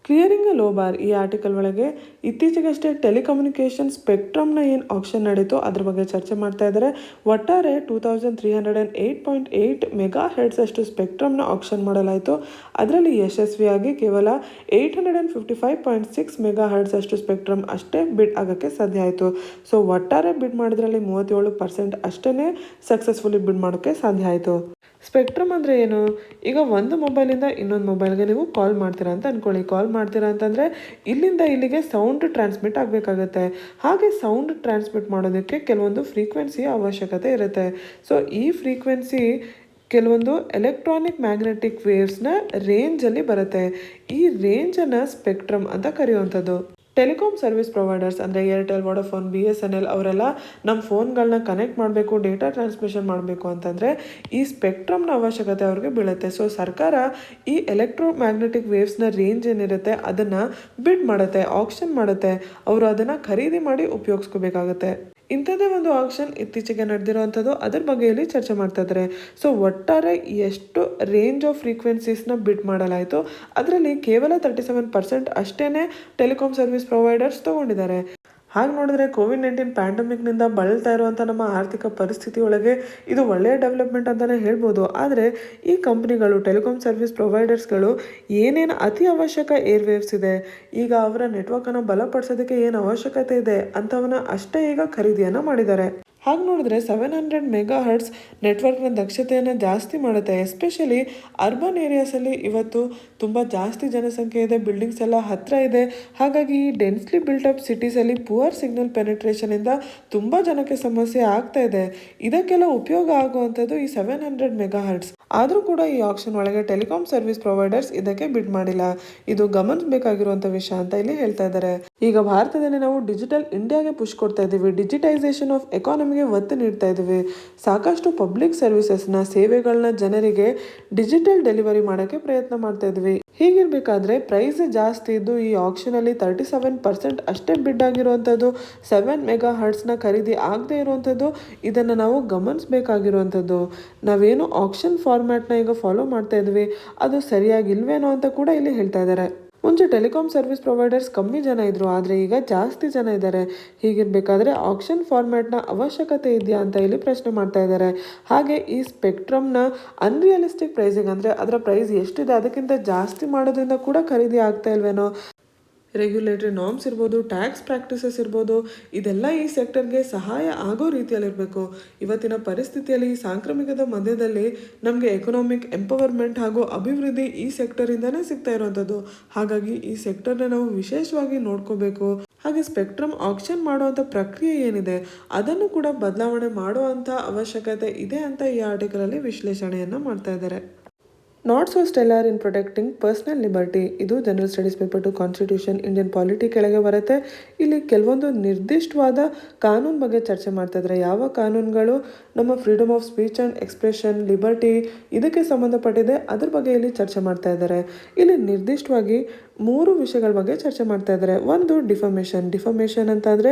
ಕ್ಲಿಯರಿಂಗ್ ಎ ಲೋ ಬಾರ್ ಈ ಆರ್ಟಿಕಲ್ ಒಳಗೆ ಇತ್ತೀಚೆಗಷ್ಟೇ ಟೆಲಿಕಮ್ಯುನಿಕೇಷನ್ ಸ್ಪೆಕ್ಟ್ರಮ್ನ ಏನು ಆಕ್ಷನ್ ನಡೀತು ಅದ್ರ ಬಗ್ಗೆ ಚರ್ಚೆ ಮಾಡ್ತಾ ಇದ್ದಾರೆ. ಒಟ್ಟಾರೆ 2308.8 ಮೆಗಾ ಹೆಡ್ಸ್ ಅಷ್ಟು ಸ್ಪೆಕ್ಟ್ರಮ್ನ ಆಕ್ಷನ್ ಮಾಡಲಾಯಿತು. ಅದರಲ್ಲಿ ಯಶಸ್ವಿಯಾಗಿ ಕೇವಲ 855.6 ಮೆಗಾ ಹೆಡ್ಸ್ ಅಷ್ಟು ಸ್ಪೆಕ್ಟ್ರಮ್ ಅಷ್ಟೇ ಬಿಡ್ ಆಗೋಕ್ಕೆ ಸಾಧ್ಯ ಆಯಿತು. ಸೊ ಒಟ್ಟಾರೆ ಬಿಡ್ ಮಾಡಿದ್ರಲ್ಲಿ 37% ಅಷ್ಟೇ ಸಕ್ಸಸ್ಫುಲಿ ಬಿಡ್ ಮಾಡೋಕ್ಕೆ ಸಾಧ್ಯ ಆಯಿತು. ಸ್ಪೆಕ್ಟ್ರಮ್ ಅಂದರೆ ಏನು? ಈಗ ಒಂದು ಮೊಬೈಲಿಂದ ಇನ್ನೊಂದು ಮೊಬೈಲ್ಗೆ ನೀವು ಕಾಲ್ ಮಾಡ್ತೀರಾ ಅಂತ ಅಂದ್ಕೊಳ್ಳಿ. ಕಾಲ್ ಮಾಡ್ತೀರಾ ಅಂತಂದರೆ ಇಲ್ಲಿಂದ ಇಲ್ಲಿಗೆ ಸೌಂಡ್ ಟ್ರಾನ್ಸ್ಮಿಟ್ ಆಗಬೇಕಾಗತ್ತೆ. ಹಾಗೆ ಸೌಂಡ್ ಟ್ರಾನ್ಸ್ಮಿಟ್ ಮಾಡೋದಕ್ಕೆ ಕೆಲವೊಂದು ಫ್ರೀಕ್ವೆನ್ಸಿಯ ಅವಶ್ಯಕತೆ ಇರುತ್ತೆ. ಸೊ ಈ ಫ್ರೀಕ್ವೆನ್ಸಿ ಕೆಲವೊಂದು ಎಲೆಕ್ಟ್ರಾನಿಕ್ ಮ್ಯಾಗ್ನೆಟಿಕ್ ವೇವ್ಸ್ನ ರೇಂಜಲ್ಲಿ ಬರುತ್ತೆ. ಈ ರೇಂಜನ್ನು ಸ್ಪೆಕ್ಟ್ರಮ್ ಅಂತ ಕರೆಯುವಂಥದ್ದು. ಟೆಲಿಕಾಂ ಸರ್ವಿಸ್ ಪ್ರೊವೈಡರ್ಸ್ ಅಂದರೆ ಏರ್ಟೆಲ್, ವೋಡಾಫೋನ್, BSNL ಅವರೆಲ್ಲ ನಮ್ಮ ಫೋನ್ಗಳನ್ನ ಕನೆಕ್ಟ್ ಮಾಡಬೇಕು, ಡೇಟಾ ಟ್ರಾನ್ಸ್ಮಿಷನ್ ಮಾಡಬೇಕು ಅಂತಂದರೆ ಈ ಸ್ಪೆಕ್ಟ್ರಮ್ನ ಅವಶ್ಯಕತೆ ಅವ್ರಿಗೆ ಬೀಳುತ್ತೆ. ಸೊ ಸರ್ಕಾರ ಈ ಎಲೆಕ್ಟ್ರೋಮ್ಯಾಗ್ನೆಟಿಕ್ ವೇವ್ಸ್ನ ರೇಂಜ್ ಏನಿರುತ್ತೆ ಅದನ್ನು ಬಿಡ್ ಮಾಡುತ್ತೆ, ಆಕ್ಷನ್ ಮಾಡುತ್ತೆ. ಅವರು ಅದನ್ನು ಖರೀದಿ ಮಾಡಿ ಉಪಯೋಗಿಸ್ಕೋಬೇಕಾಗತ್ತೆ. ಇಂಥದ್ದೇ ಒಂದು ಆಕ್ಷನ್ ಇತ್ತೀಚೆಗೆ ನಡೆದಿರೋವಂಥದ್ದು, ಅದ್ರ ಬಗ್ಗೆ ಇಲ್ಲಿ ಚರ್ಚೆ ಮಾಡ್ತಾ ಇದ್ದಾರೆ. ಸೊ ಒಟ್ಟಾರೆ ಎಷ್ಟು ರೇಂಜ್ ಆಫ್ ಫ್ರೀಕ್ವೆನ್ಸೀಸ್ನ ಬಿಡ್ ಮಾಡಲಾಯಿತು ಅದರಲ್ಲಿ ಕೇವಲ 37% ಅಷ್ಟೇ ಟೆಲಿಕಾಂ ಸರ್ವಿಸ್ ಪ್ರೊವೈಡರ್ಸ್ ತೊಗೊಂಡಿದ್ದಾರೆ. ಹಾಗೆ ನೋಡಿದ್ರೆ COVID-19 ಪ್ಯಾಂಡಮಿಕ್ನಿಂದ ಬಳಲ್ತಾ ಇರುವಂಥ ನಮ್ಮ ಆರ್ಥಿಕ ಪರಿಸ್ಥಿತಿ ಒಳಗೆ ಇದು ಒಳ್ಳೆಯ ಡೆವಲಪ್ಮೆಂಟ್ ಅಂತಲೇ ಹೇಳ್ಬೋದು. ಆದರೆ ಈ ಕಂಪ್ನಿಗಳು, ಟೆಲಿಕಾಂ ಸರ್ವಿಸ್ ಪ್ರೊವೈಡರ್ಸ್ಗಳು ಏನೇನು ಅತಿ ಅವಶ್ಯಕ ಏರ್ವೇವ್ಸ್ ಇದೆ, ಈಗ ಅವರ ನೆಟ್ವರ್ಕನ್ನು ಬಲಪಡಿಸೋದಕ್ಕೆ ಏನು ಅವಶ್ಯಕತೆ ಇದೆ ಅಂಥವನ್ನ ಅಷ್ಟೇ ಈಗ ಖರೀದಿಯನ್ನು ಮಾಡಿದ್ದಾರೆ. ಹಾಗೆ ನೋಡಿದ್ರೆ 700 ಮೆಗಾ ಹರ್ಟ್ಸ್ ನೆಟ್ವರ್ಕ್ನ ದಕ್ಷತೆಯನ್ನು ಜಾಸ್ತಿ ಮಾಡುತ್ತೆ. ಎಸ್ಪೆಷಲಿ ಅರ್ಬನ್ ಏರಿಯಾಸಲ್ಲಿ ಇವತ್ತು ತುಂಬ ಜಾಸ್ತಿ ಜನಸಂಖ್ಯೆ ಇದೆ, ಬಿಲ್ಡಿಂಗ್ಸ್ ಎಲ್ಲ ಹತ್ತಿರ ಇದೆ. ಹಾಗಾಗಿ ಈ ಡೆನ್ಸ್ಲಿ ಬಿಲ್ಟಪ್ ಸಿಟೀಸಲ್ಲಿ ಪುವರ್ ಸಿಗ್ನಲ್ ಪೆನೆಟ್ರೇಷನಿಂದ ತುಂಬ ಜನಕ್ಕೆ ಸಮಸ್ಯೆ ಆಗ್ತಾ ಇದೆ. ಇದಕ್ಕೆಲ್ಲ ಉಪಯೋಗ ಆಗುವಂಥದ್ದು ಈ 700 ಮೆಗಾ ಹರ್ಟ್ಸ್. ಆದರೂ ಕೂಡ ಈ ಆಕ್ಷನ್ ಒಳಗೆ ಟೆಲಿಕಾಂ ಸರ್ವಿಸ್ ಪ್ರೊವೈಡರ್ಸ್ ಇದಕ್ಕೆ ಬಿಡ್ ಮಾಡಿಲ್ಲ. ಇದು ಗಮನಿಸಬೇಕಾಗಿರುವಂಥ ವಿಷಯ ಅಂತ ಇಲ್ಲಿ ಹೇಳ್ತಾ ಇದ್ದಾರೆ. ಈಗ ಭಾರತದಲ್ಲಿ ನಾವು ಡಿಜಿಟಲ್ ಇಂಡಿಯಾಗೆ ಪುಷ್ ಕೊಡ್ತಾ ಇದ್ದೀವಿ, ಡಿಜಿಟೈಸೇಷನ್ ಆಫ್ ಎಕಾನಮಿಗೆ ಒತ್ತು ನೀಡ್ತಾ ಇದ್ದೀವಿ. ಸಾಕಷ್ಟು ಪಬ್ಲಿಕ್ ಸರ್ವಿಸಸ್ನ, ಸೇವೆಗಳನ್ನ ಜನರಿಗೆ ಡಿಜಿಟಲ್ ಡೆಲಿವರಿ ಮಾಡೋಕ್ಕೆ ಪ್ರಯತ್ನ ಮಾಡ್ತಾ ಇದ್ವಿ. ಹೀಗಿರಬೇಕಾದ್ರೆ ಪ್ರೈಸ್ ಜಾಸ್ತಿ ಇದ್ದು ಈ ಆಕ್ಷನಲ್ಲಿ 37% ಅಷ್ಟೇ ಬಿಡ್ ಆಗಿರುವಂಥದ್ದು, 7 ಮೆಗಾ ಹರ್ಟ್ಸ್ನ ಖರೀದಿ ಆಗದೆ ಇರುವಂಥದ್ದು, ಇದನ್ನು ನಾವು ಗಮನಿಸಬೇಕಾಗಿರುವಂಥದ್ದು. ನಾವೇನು ಆಕ್ಷನ್ ಫಾರ್ಮ್ಯಾಟ್ನ ಈಗ ಫಾಲೋ ಮಾಡ್ತಾ ಇದ್ವಿ ಅದು ಸರಿಯಾಗಿಲ್ವೇನೋ ಅಂತ ಕೂಡ ಇಲ್ಲಿ ಹೇಳ್ತಾ ಇದ್ದಾರೆ. ಮುಂಚೆ ಟೆಲಿಕಾಂ ಸರ್ವಿಸ್ ಪ್ರೊವೈಡರ್ಸ್ ಕಮ್ಮಿ ಜನ ಇದ್ರು, ಆದರೆ ಈಗ ಜಾಸ್ತಿ ಜನ ಇದ್ದಾರೆ. ಹೀಗಿರಬೇಕಾದ್ರೆ ಆಕ್ಷನ್ ಫಾರ್ಮ್ಯಾಟ್ನ ಅವಶ್ಯಕತೆ ಇದೆಯಾ ಅಂತ ಇಲ್ಲಿ ಪ್ರಶ್ನೆ ಮಾಡ್ತಾ ಇದ್ದಾರೆ. ಹಾಗೆ ಈ ಸ್ಪೆಕ್ಟ್ರಮ್ನ ಅನ್ರಿಯಲಿಸ್ಟಿಕ್ ಪ್ರೈಸಿಂಗ್ ಅಂದರೆ ಅದರ ಪ್ರೈಸ್ ಎಷ್ಟಿದೆ ಅದಕ್ಕಿಂತ ಜಾಸ್ತಿ ಮಾಡೋದ್ರಿಂದ ಕೂಡ ಖರೀದಿ ಆಗ್ತಾ ಇಲ್ವೇನೋ. ರೆಗ್ಯುಲೇಟರಿ ನಾರ್ಮ್ಸ್ ಇರ್ಬೋದು, ಟ್ಯಾಕ್ಸ್ ಪ್ರಾಕ್ಟೀಸಸ್ ಇರ್ಬೋದು, ಇದೆಲ್ಲ ಈ ಸೆಕ್ಟರ್ಗೆ ಸಹಾಯ ಆಗೋ ರೀತಿಯಲ್ಲಿರಬೇಕು. ಇವತ್ತಿನ ಪರಿಸ್ಥಿತಿಯಲ್ಲಿ ಈ ಸಾಂಕ್ರಾಮಿಕದ ಮಧ್ಯದಲ್ಲಿ ನಮಗೆ ಎಕನಾಮಿಕ್ ಎಂಪವರ್ಮೆಂಟ್ ಹಾಗೂ ಅಭಿವೃದ್ಧಿ ಈ ಸೆಕ್ಟರಿಂದನೇ ಸಿಗ್ತಾ ಇರುವಂಥದ್ದು. ಹಾಗಾಗಿ ಈ ಸೆಕ್ಟರ್ನ ನಾವು ವಿಶೇಷವಾಗಿ ನೋಡ್ಕೋಬೇಕು. ಹಾಗೆ ಸ್ಪೆಕ್ಟ್ರಮ್ ಆಕ್ಷನ್ ಮಾಡುವಂಥ ಪ್ರಕ್ರಿಯೆ ಏನಿದೆ ಅದನ್ನು ಕೂಡ ಬದಲಾವಣೆ ಮಾಡುವಂಥ ಅವಶ್ಯಕತೆ ಇದೆ ಅಂತ ಈ ಆರ್ಟಿಕಲಲ್ಲಿ ವಿಶ್ಲೇಷಣೆಯನ್ನು ಮಾಡ್ತಾ ಇದ್ದಾರೆ. Not so stellar in protecting personal liberty, ಇದು general studies paper 2 constitution Indian polity ಕೆಳಗೆ ಬರುತ್ತೆ. ಇಲ್ಲಿ ಕೆಲವೊಂದು ನಿರ್ದಿಷ್ಟವಾದ ಕಾನೂನು ಬಗ್ಗೆ ಚರ್ಚೆ ಮಾಡ್ತಾ ಇದ್ದಾರೆ. ಯಾವ ಕಾನೂನುಗಳು ನಮ್ಮ freedom of speech and expression, liberty ಇದಕ್ಕೆ ಸಂಬಂಧಪಟ್ಟಿದೆ ಅದ್ರ ಬಗ್ಗೆ ಇಲ್ಲಿ ಚರ್ಚೆ ಮಾಡ್ತಾ ಇದ್ದಾರೆ. ಇಲ್ಲಿ ನಿರ್ದಿಷ್ಟವಾಗಿ 3 ವಿಷಯಗಳ ಬಗ್ಗೆ ಚರ್ಚೆ ಮಾಡ್ತಾ ಇದ್ದಾರೆ. ಒಂದು ಡಿಫಮೇಷನ್ ಅಂತ ಅಂದರೆ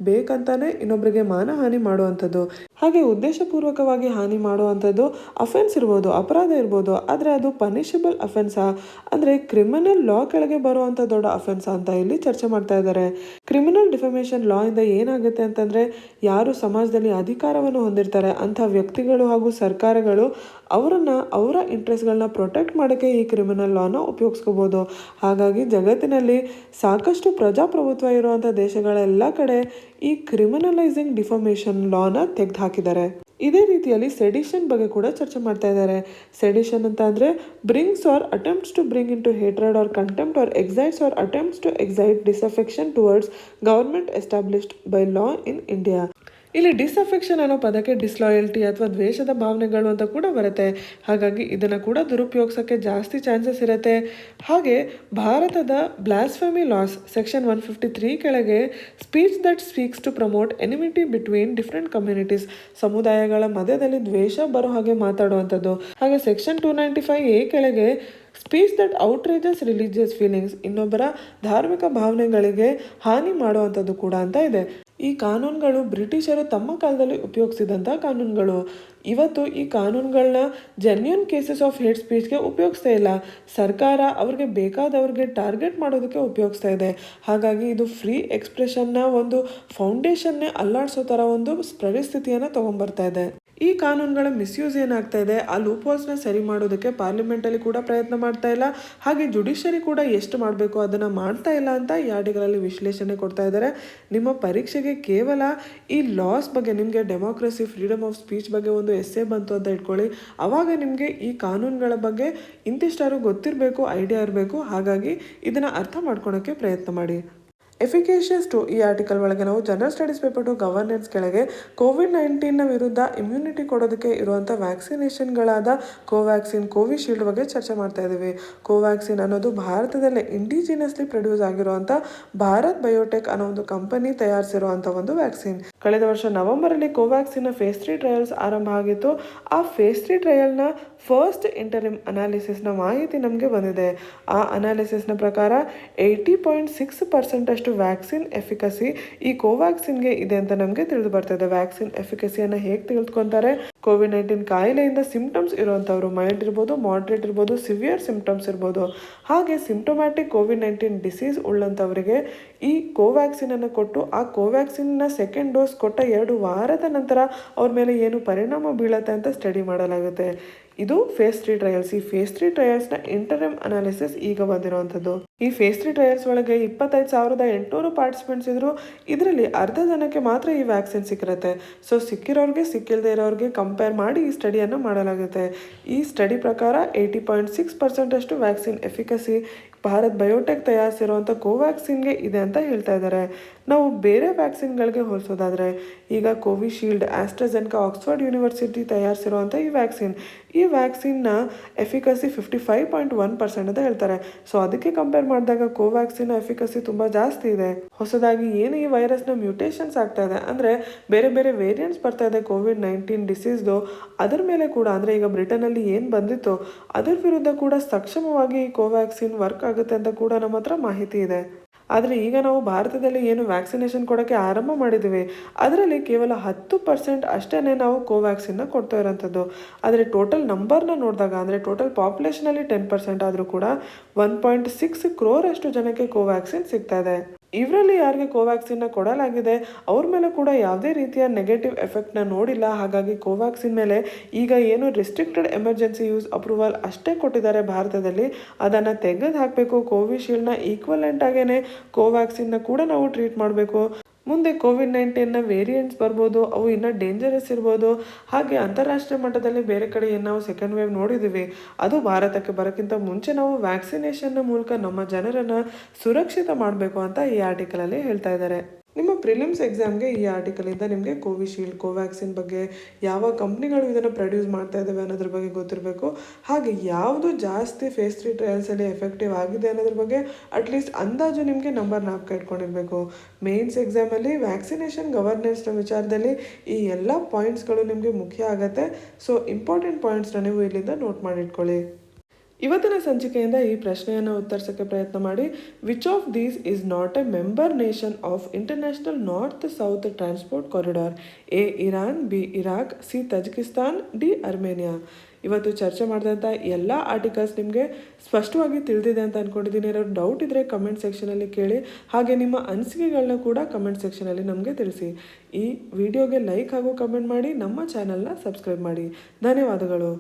ಬೇಕಂತಾನೆ ಇನ್ನೊಬ್ಬರಿಗೆ ಮಾನಹಾನಿ ಮಾಡುವಂಥದ್ದು. ಹಾಗೆ ಉದ್ದೇಶಪೂರ್ವಕವಾಗಿ ಹಾನಿ ಮಾಡುವಂಥದ್ದು ಅಫೆನ್ಸ್ ಇರ್ಬೋದು, ಅಪರಾಧ ಇರ್ಬೋದು. ಆದರೆ ಅದು ಪನಿಷಬಲ್ ಅಫೆನ್ಸಾ ಅಂದರೆ ಕ್ರಿಮಿನಲ್ ಲಾ ಕೆಳಗೆ ಬರುವಂಥ ದೊಡ್ಡ ಅಫೆನ್ಸಾ ಅಂತ ಇಲ್ಲಿ ಚರ್ಚೆ ಮಾಡ್ತಾ ಇದ್ದಾರೆ. ಕ್ರಿಮಿನಲ್ ಡಿಫಮೇಷನ್ ಲಾ ಇಂದ ಏನಾಗುತ್ತೆ ಅಂತಂದರೆ, ಯಾರು ಸಮಾಜದಲ್ಲಿ ಅಧಿಕಾರವನ್ನು ಹೊಂದಿರ್ತಾರೆ ಅಂಥ ವ್ಯಕ್ತಿಗಳು ಹಾಗೂ ಸರ್ಕಾರಗಳು ಅವರ ಇಂಟ್ರೆಸ್ಟ್ಗಳನ್ನ ಪ್ರೊಟೆಕ್ಟ್ ಮಾಡೋಕ್ಕೆ ಈ ಕ್ರಿಮಿನಲ್ ಲಾನ ಉಪಯೋಗಿಸ್ಕೋಬೋದು. ಹಾಗಾಗಿ ಜಗತ್ತಿನಲ್ಲಿ ಸಾಕಷ್ಟು ಪ್ರಜಾಪ್ರಭುತ್ವ ಇರುವಂಥ ದೇಶಗಳೆಲ್ಲ ಕಡೆ ಈ ಕ್ರಿಮಿನಲೈಸಿಂಗ್ ಡಿಫಮೇಷನ್ ಲಾನ ತೆಗೆದು ಹಾಕಿದ್ದಾರೆ. ಇದೇ ರೀತಿಯಲ್ಲಿ ಸೆಡಿಷನ್ ಬಗ್ಗೆ ಕೂಡ ಚರ್ಚೆ ಮಾಡ್ತಾ ಇದ್ದಾರೆ. ಸೆಡಿಷನ್ ಅಂತ ಅಂದರೆ brings or attempts to bring in to hatred or contempt or excites or attempts to excite disaffection towards government established by law in India. ಇಲ್ಲಿ ಡಿಸಫೆಕ್ಷನ್ ಅನ್ನೋ ಪದಕ್ಕೆ ಡಿಸ್ಲಾಯಲ್ಟಿ ಅಥವಾ ದ್ವೇಷದ ಭಾವನೆಗಳು ಅಂತ ಕೂಡ ಬರುತ್ತೆ. ಹಾಗಾಗಿ ಇದನ್ನು ಕೂಡ ದುರುಪಯೋಗಿಸೋಕ್ಕೆ ಜಾಸ್ತಿ ಚಾನ್ಸಸ್ ಇರುತ್ತೆ. ಹಾಗೆ ಭಾರತದ ಬ್ಲಾಸ್ಫೆಮಿ ಲಾಸ್ ಸೆಕ್ಷನ್ 153 ಕೆಳಗೆ speech that speaks to promote enmity between different communities, ಸಮುದಾಯಗಳ ಮಧ್ಯದಲ್ಲಿ ದ್ವೇಷ ಬರೋ ಹಾಗೆ ಮಾತಾಡುವಂಥದ್ದು. ಹಾಗೆ ಸೆಕ್ಷನ್ 295A ಕೆಳಗೆ ಸ್ಪೀಚ್ ದಟ್ ಔಟ್ರೇಜಸ್ ರಿಲಿಜಿಯಸ್ ಫೀಲಿಂಗ್ಸ್, ಇನ್ನೊಬ್ಬರ ಧಾರ್ಮಿಕ ಭಾವನೆಗಳಿಗೆ ಹಾನಿ ಮಾಡುವಂಥದ್ದು ಕೂಡ ಅಂತ ಇದೆ. ಈ ಕಾನೂನುಗಳು ಬ್ರಿಟಿಷರು ತಮ್ಮ ಕಾಲದಲ್ಲಿ ಉಪಯೋಗಿಸಿದಂಥ ಕಾನೂನುಗಳು. ಇವತ್ತು ಈ ಕಾನೂನುಗಳನ್ನ ಜೆನ್ಯೂನ್ ಕೇಸಸ್ ಆಫ್ ಹೇಟ್ ಸ್ಪೀಚ್ಗೆ ಉಪಯೋಗಿಸ್ತಾ ಇಲ್ಲ. ಸರ್ಕಾರ ಅವ್ರಿಗೆ ಬೇಕಾದವ್ರಿಗೆ ಟಾರ್ಗೆಟ್ ಮಾಡೋದಕ್ಕೆ ಉಪಯೋಗಿಸ್ತಾ ಇದೆ. ಹಾಗಾಗಿ ಇದು ಫ್ರೀ ಎಕ್ಸ್ಪ್ರೆಷನ್ನ ಒಂದು ಫೌಂಡೇಶನ್ನೇ ಅಲ್ಲಾಡಿಸೋ ಥರ ಒಂದು ಪರಿಸ್ಥಿತಿಯನ್ನು ತೊಗೊಂಬರ್ತಾ ಇದೆ. ಈ ಕಾನೂನುಗಳ ಮಿಸ್ಯೂಸ್ ಏನಾಗ್ತಾ ಇದೆ, ಆ ಲೂಪ್ಹೋಲ್ಸ್ನ ಸರಿ ಮಾಡೋದಕ್ಕೆ ಪಾರ್ಲಿಮೆಂಟಲ್ಲಿ ಕೂಡ ಪ್ರಯತ್ನ ಮಾಡ್ತಾ ಇಲ್ಲ. ಹಾಗೆ ಜುಡಿಷರಿ ಕೂಡ ಎಷ್ಟು ಮಾಡಬೇಕು ಅದನ್ನು ಮಾಡ್ತಾ ಇಲ್ಲ ಅಂತ ಈ ಆರ್ಟಿಕಲಲ್ಲಿ ವಿಶ್ಲೇಷಣೆ ಕೊಡ್ತಾ ಇದ್ದಾರೆ. ನಿಮ್ಮ ಪರೀಕ್ಷೆಗೆ ಕೇವಲ ಈ ಲಾಸ್ ಬಗ್ಗೆ, ನಿಮಗೆ ಡೆಮೋಕ್ರಸಿ, ಫ್ರೀಡಮ್ ಆಫ್ ಸ್ಪೀಚ್ ಬಗ್ಗೆ ಒಂದು ಎಸ್ಸೆ ಬಂತು ಅಂತ ಇಟ್ಕೊಳ್ಳಿ. ಆವಾಗ ನಿಮಗೆ ಈ ಕಾನೂನುಗಳ ಬಗ್ಗೆ ಇಂತಿಷ್ಟಾರು ಗೊತ್ತಿರಬೇಕು, ಐಡಿಯಾ ಇರಬೇಕು. ಹಾಗಾಗಿ ಇದನ್ನು ಅರ್ಥ ಮಾಡ್ಕೊಳೋಕ್ಕೆ ಪ್ರಯತ್ನ ಮಾಡಿ. ಎಫಿಕೇಷಿಯಸ್ ಟು, ಈ ಆರ್ಟಿಕಲ್ ಒಳಗೆ ನಾವು ಜನರಲ್ ಸ್ಟಡೀಸ್ ಪೇಪರ್ 2 ಗವರ್ನೆನ್ಸ್ ಕೆಳಗೆ ಕೋವಿಡ್-19ನ ವಿರುದ್ಧ ಇಮ್ಯುನಿಟಿ ಕೊಡೋದಕ್ಕೆ ಇರುವಂಥ ವ್ಯಾಕ್ಸಿನೇಷನ್ಗಳಾದ ಕೋವ್ಯಾಕ್ಸಿನ್, ಕೋವಿಶೀಲ್ಡ್ ಬಗ್ಗೆ ಚರ್ಚೆ ಮಾಡ್ತಾ ಇದ್ದೀವಿ. ಕೋವ್ಯಾಕ್ಸಿನ್ ಅನ್ನೋದು ಭಾರತದಲ್ಲೇ ಇಂಡಿಜಿನಿಯಸ್ಲಿ ಪ್ರೊಡ್ಯೂಸ್ ಆಗಿರುವಂಥ ಭಾರತ್ ಬಯೋಟೆಕ್ ಅನ್ನೋ ಒಂದು ಕಂಪನಿ ತಯಾರಿಸಿರುವಂಥ ಒಂದು ವ್ಯಾಕ್ಸಿನ್. ಕಳೆದ ವರ್ಷ ನವೆಂಬರಲ್ಲಿ ಕೋವ್ಯಾಕ್ಸಿನ್ನ ಫೇಸ್ 3 ಟ್ರಯಲ್ಸ್ ಆರಂಭ ಆಗಿತ್ತು. ಆ ಫೇಸ್ 3 ಟ್ರಯಲ್ನ ಫಸ್ಟ್ ಇಂಟರಿಮ್ ಅನಾಲಿಸಿಸ್ನ ಮಾಹಿತಿ ನಮಗೆ ಬಂದಿದೆ. ಆ ಅನಾಲಿಸಿಸ್ನ ಪ್ರಕಾರ 80.6% ಅಷ್ಟು ವ್ಯಾಕ್ಸಿನ್ ಎಫಿಕಸಿ ಈ ಕೋವ್ಯಾಕ್ಸಿನ್ಗೆ ಇದೆ ಅಂತ ನಮಗೆ ತಿಳಿದು ಬರ್ತದೆ. ವ್ಯಾಕ್ಸಿನ್ ಎಫಿಕಸಿಯನ್ನು ಹೇಗೆ ತಿಳ್ಕೊತಾರೆ, ಕೋವಿಡ್-19 ಕಾಯಿಲೆಯಿಂದ ಸಿಂಪ್ಟಮ್ಸ್ ಇರುವಂಥವ್ರು, ಮೈಲ್ಡ್ ಇರ್ಬೋದು, ಮಾಡ್ರೇಟ್ ಇರ್ಬೋದು, ಸಿವಿಯರ್ ಸಿಂಪ್ಟಮ್ಸ್ ಇರ್ಬೋದು. ಹಾಗೆ ಸಿಂಪ್ಟೊಮ್ಯಾಟಿಕ್ ಕೋವಿಡ್-19 ಡಿಸೀಸ್ ಉಳ್ಳಂಥವರಿಗೆ ಈ ಕೋವ್ಯಾಕ್ಸಿನನ್ನು ಕೊಟ್ಟು ಆ ಕೋವ್ಯಾಕ್ಸಿನ್ನ ಸೆಕೆಂಡ್ ಡೋಸ್ ಕೊಟ್ಟ 2 ವಾರದ ನಂತರ ಅವ್ರ ಮೇಲೆ ಏನು ಪರಿಣಾಮ ಬೀಳತ್ತೆ ಅಂತ ಸ್ಟಡಿ ಮಾಡಲಾಗುತ್ತೆ. ಇದು ಫೇಸ್ 3 ಟ್ರಯಲ್ಸ್. ಈ ಫೇಸ್ 3 ಟ್ರಯಲ್ಸ್ನ ಇಂಟರಿಮ್ ಅನಾಲಿಸಿಸ್ ಈಗ ಬಂದಿರುವಂಥದ್ದು. ಈ ಫೇಸ್ 3 ಟ್ರಯಲ್ಸ್ ಒಳಗೆ 25,800 ಪಾರ್ಟಿಸಿಪೆಂಟ್ಸ್ ಇದ್ರು. ಇದರಲ್ಲಿ ಅರ್ಧ ಜನಕ್ಕೆ ಮಾತ್ರ ಈ ವ್ಯಾಕ್ಸಿನ್ ಸಿಕ್ಕಿರುತ್ತೆ. ಸೊ ಸಿಕ್ಕಿರೋರಿಗೆ, ಸಿಕ್ಕಿಲ್ಲದೆ ಇರೋರಿಗೆ ಕಂಪೇರ್ ಮಾಡಿ ಈ ಸ್ಟಡಿಯನ್ನು ಮಾಡಲಾಗುತ್ತೆ. ಈ ಸ್ಟಡಿ ಪ್ರಕಾರ 80.6% ಅಷ್ಟು ವ್ಯಾಕ್ಸಿನ್ ಎಫಿಕಸಿ ಭಾರತ್ ಬಯೋಟೆಕ್ ತಯಾರಿಸಿರುವಂಥ ಕೋವ್ಯಾಕ್ಸಿನ್ಗೆ ಇದೆ ಅಂತ ಹೇಳ್ತಾ ಇದ್ದಾರೆ. ನಾವು ಬೇರೆ ವ್ಯಾಕ್ಸಿನ್ಗಳಿಗೆ ಹೋಲಿಸೋದಾದರೆ ಈಗ ಕೋವಿಶೀಲ್ಡ್, ಆಸ್ಟ್ರಾಜೆನ್ಕಾ, ಆಕ್ಸ್ಫರ್ಡ್ ಯೂನಿವರ್ಸಿಟಿ ತಯಾರಿಸಿರುವಂಥ ಈ ವ್ಯಾಕ್ಸಿನ್ನ ಎಫಿಕಸಿ 55.1% ಅಂತ ಹೇಳ್ತಾರೆ. ಸೊ ಅದಕ್ಕೆ ಕಂಪೇರ್ ಮಾಡಿದಾಗ ಕೋವ್ಯಾಕ್ಸಿನ್ ಎಫಿಕಸಿ ತುಂಬ ಜಾಸ್ತಿ ಇದೆ. ಹೊಸದಾಗಿ ಏನು ಈ ವೈರಸ್ನ ಮ್ಯೂಟೇಷನ್ಸ್ ಆಗ್ತಾ ಇದೆ, ಅಂದರೆ ಬೇರೆ ಬೇರೆ ವೇರಿಯಂಟ್ಸ್ ಬರ್ತಾ ಇದೆ ಕೋವಿಡ್-19 ಡಿಸೀಸ್ದು, ಅದರ ಮೇಲೆ ಕೂಡ, ಅಂದರೆ ಈಗ ಬ್ರಿಟನಲ್ಲಿ ಏನು ಬಂದಿತ್ತು ಅದರ ವಿರುದ್ಧ ಕೂಡ ಸಕ್ಷಮವಾಗಿ ಈ ಕೋವ್ಯಾಕ್ಸಿನ್ ವರ್ಕ್ ಆಗುತ್ತೆ ಅಂತ ಕೂಡ ನಮ್ಮ ಹತ್ರ ಮಾಹಿತಿ ಇದೆ. ಆದರೆ ಈಗ ನಾವು ಭಾರತದಲ್ಲಿ ಏನು ವ್ಯಾಕ್ಸಿನೇಷನ್ ಕೊಡೋಕ್ಕೆ ಆರಂಭ ಮಾಡಿದ್ದೀವಿ ಅದರಲ್ಲಿ ಕೇವಲ 10% ಅಷ್ಟೇ ನಾವು ಕೋವ್ಯಾಕ್ಸಿನ್ನ ಕೊಡ್ತಾ ಇರೋಂಥದ್ದು. ಆದರೆ ಟೋಟಲ್ ನಂಬರ್ನ ನೋಡಿದಾಗ, ಅಂದರೆ ಟೋಟಲ್ ಪಾಪ್ಯುಲೇಷನಲ್ಲಿ 10% ಆದರೂ ಕೂಡ 1.6 crore ಅಷ್ಟು ಜನಕ್ಕೆ ಕೋವ್ಯಾಕ್ಸಿನ್ ಸಿಗ್ತಾ ಇದೆ. ಇವರಲ್ಲಿ ಯಾರಿಗೆ ಕೋವ್ಯಾಕ್ಸಿನ್ನ ಕೊಡಲಾಗಿದೆ ಅವ್ರ ಮೇಲೆ ಕೂಡ ಯಾವುದೇ ರೀತಿಯ ನೆಗೆಟಿವ್ ಎಫೆಕ್ಟ್ನ ನೋಡಿಲ್ಲ. ಹಾಗಾಗಿ ಕೋವ್ಯಾಕ್ಸಿನ್ ಮೇಲೆ ಈಗ ಏನು ರಿಸ್ಟ್ರಿಕ್ಟೆಡ್ ಎಮರ್ಜೆನ್ಸಿ ಯೂಸ್ ಅಪ್ರೂವಲ್ ಅಷ್ಟೇ ಕೊಟ್ಟಿದ್ದಾರೆ ಭಾರತದಲ್ಲಿ, ಅದನ್ನು ತೆಗೆದು ಹಾಕಬೇಕು. ಕೋವಿಶೀಲ್ಡ್ನ ಈಕ್ವಲೆಂಟ್ ಆಗೇನೆ ಕೋವ್ಯಾಕ್ಸಿನ್ನ ಕೂಡ ನಾವು ಟ್ರೀಟ್ ಮಾಡಬೇಕು. ಮುಂದೆ ಕೋವಿಡ್-19ನ ವೇರಿಯಂಟ್ಸ್ ಬರ್ಬೋದು, ಅವು ಇನ್ನೂ ಡೇಂಜರಸ್ ಇರ್ಬೋದು. ಹಾಗೆ ಅಂತಾರಾಷ್ಟ್ರೀಯ ಮಟ್ಟದಲ್ಲಿ ಬೇರೆ ಕಡೆ ಏನು ನಾವು ಸೆಕೆಂಡ್ ವೇವ್ ನೋಡಿದ್ದೀವಿ, ಅದು ಭಾರತಕ್ಕೆ ಬರೋಕ್ಕಿಂತ ಮುಂಚೆ ನಾವು ವ್ಯಾಕ್ಸಿನೇಷನ್ನ ಮೂಲಕ ನಮ್ಮ ಜನರನ್ನು ಸುರಕ್ಷಿತ ಮಾಡಬೇಕು ಅಂತ ಈ ಆರ್ಟಿಕಲಲ್ಲಿ ಹೇಳ್ತಾ ಇದ್ದಾರೆ. ನಿಮ್ಮ ಪ್ರಿಲಿಮ್ಸ್ ಎಕ್ಸಾಮ್ಗೆ ಈ ಆರ್ಟಿಕಲಿಂದ ನಿಮಗೆ ಕೋವಿಶೀಲ್ಡ್, ಕೋವ್ಯಾಕ್ಸಿನ್ ಬಗ್ಗೆ, ಯಾವ ಕಂಪ್ನಿಗಳು ಇದನ್ನು ಪ್ರೊಡ್ಯೂಸ್ ಮಾಡ್ತಾ ಇದ್ದಾವೆ ಅನ್ನೋದ್ರ ಬಗ್ಗೆ ಗೊತ್ತಿರಬೇಕು. ಹಾಗೆ ಯಾವುದು ಜಾಸ್ತಿ ಫೇಸ್ 3 ಟ್ರಯಲ್ಸಲ್ಲಿ ಎಫೆಕ್ಟಿವ್ ಆಗಿದೆ ಅನ್ನೋದ್ರ ಬಗ್ಗೆ ಅಟ್ಲೀಸ್ಟ್ ಅಂದಾಜು ನಿಮಗೆ ನಂಬರ್ ನಾಲ್ಕು ಇಟ್ಕೊಂಡಿರಬೇಕು. ಮೇನ್ಸ್ ಎಕ್ಸಾಮಲ್ಲಿ ವ್ಯಾಕ್ಸಿನೇಷನ್ ಗವರ್ನೆನ್ಸ್ನ ವಿಚಾರದಲ್ಲಿ ಈ ಎಲ್ಲ ಪಾಯಿಂಟ್ಸ್ಗಳು ನಿಮಗೆ ಮುಖ್ಯ ಆಗುತ್ತೆ. ಸೊ ಇಂಪಾರ್ಟೆಂಟ್ ಪಾಯಿಂಟ್ಸ್ನ ನೀವು ಇಲ್ಲಿಂದ ನೋಟ್ ಮಾಡಿಟ್ಕೊಳ್ಳಿ. ಇವತ್ತಿನ ಸಂಚಿಕೆಯಿಂದ ಈ ಪ್ರಶ್ನೆಯನ್ನು ಉತ್ತರಿಸೋಕ್ಕೆ ಪ್ರಯತ್ನ ಮಾಡಿ. Which of these is not A member nation of international north south transport corridor? A Iran, B Iraq, C Tajikistan, D Armenia. ಇವತ್ತು ಚರ್ಚೆ ಮಾಡಿದಂಥ ಎಲ್ಲ ಆರ್ಟಿಕಲ್ಸ್ ನಿಮಗೆ ಸ್ಪಷ್ಟವಾಗಿ ತಿಳಿದಿದೆ ಅಂತ ಅಂದ್ಕೊಂಡಿದ್ದೀನಿ. ಏನಾದ್ರು ಡೌಟ್ ಇದ್ದರೆ ಕಮೆಂಟ್ ಸೆಕ್ಷನಲ್ಲಿ ಕೇಳಿ. ಹಾಗೆ ನಿಮ್ಮ ಅನಿಸಿಕೆಗಳನ್ನ ಕೂಡ ಕಮೆಂಟ್ ಸೆಕ್ಷನಲ್ಲಿ ನಮಗೆ ತಿಳಿಸಿ. ಈ ವಿಡಿಯೋಗೆ ಲೈಕ್ ಹಾಗೂ ಕಮೆಂಟ್ ಮಾಡಿ, ನಮ್ಮ ಚಾನಲ್ನ ಸಬ್ಸ್ಕ್ರೈಬ್ ಮಾಡಿ. ಧನ್ಯವಾದಗಳು.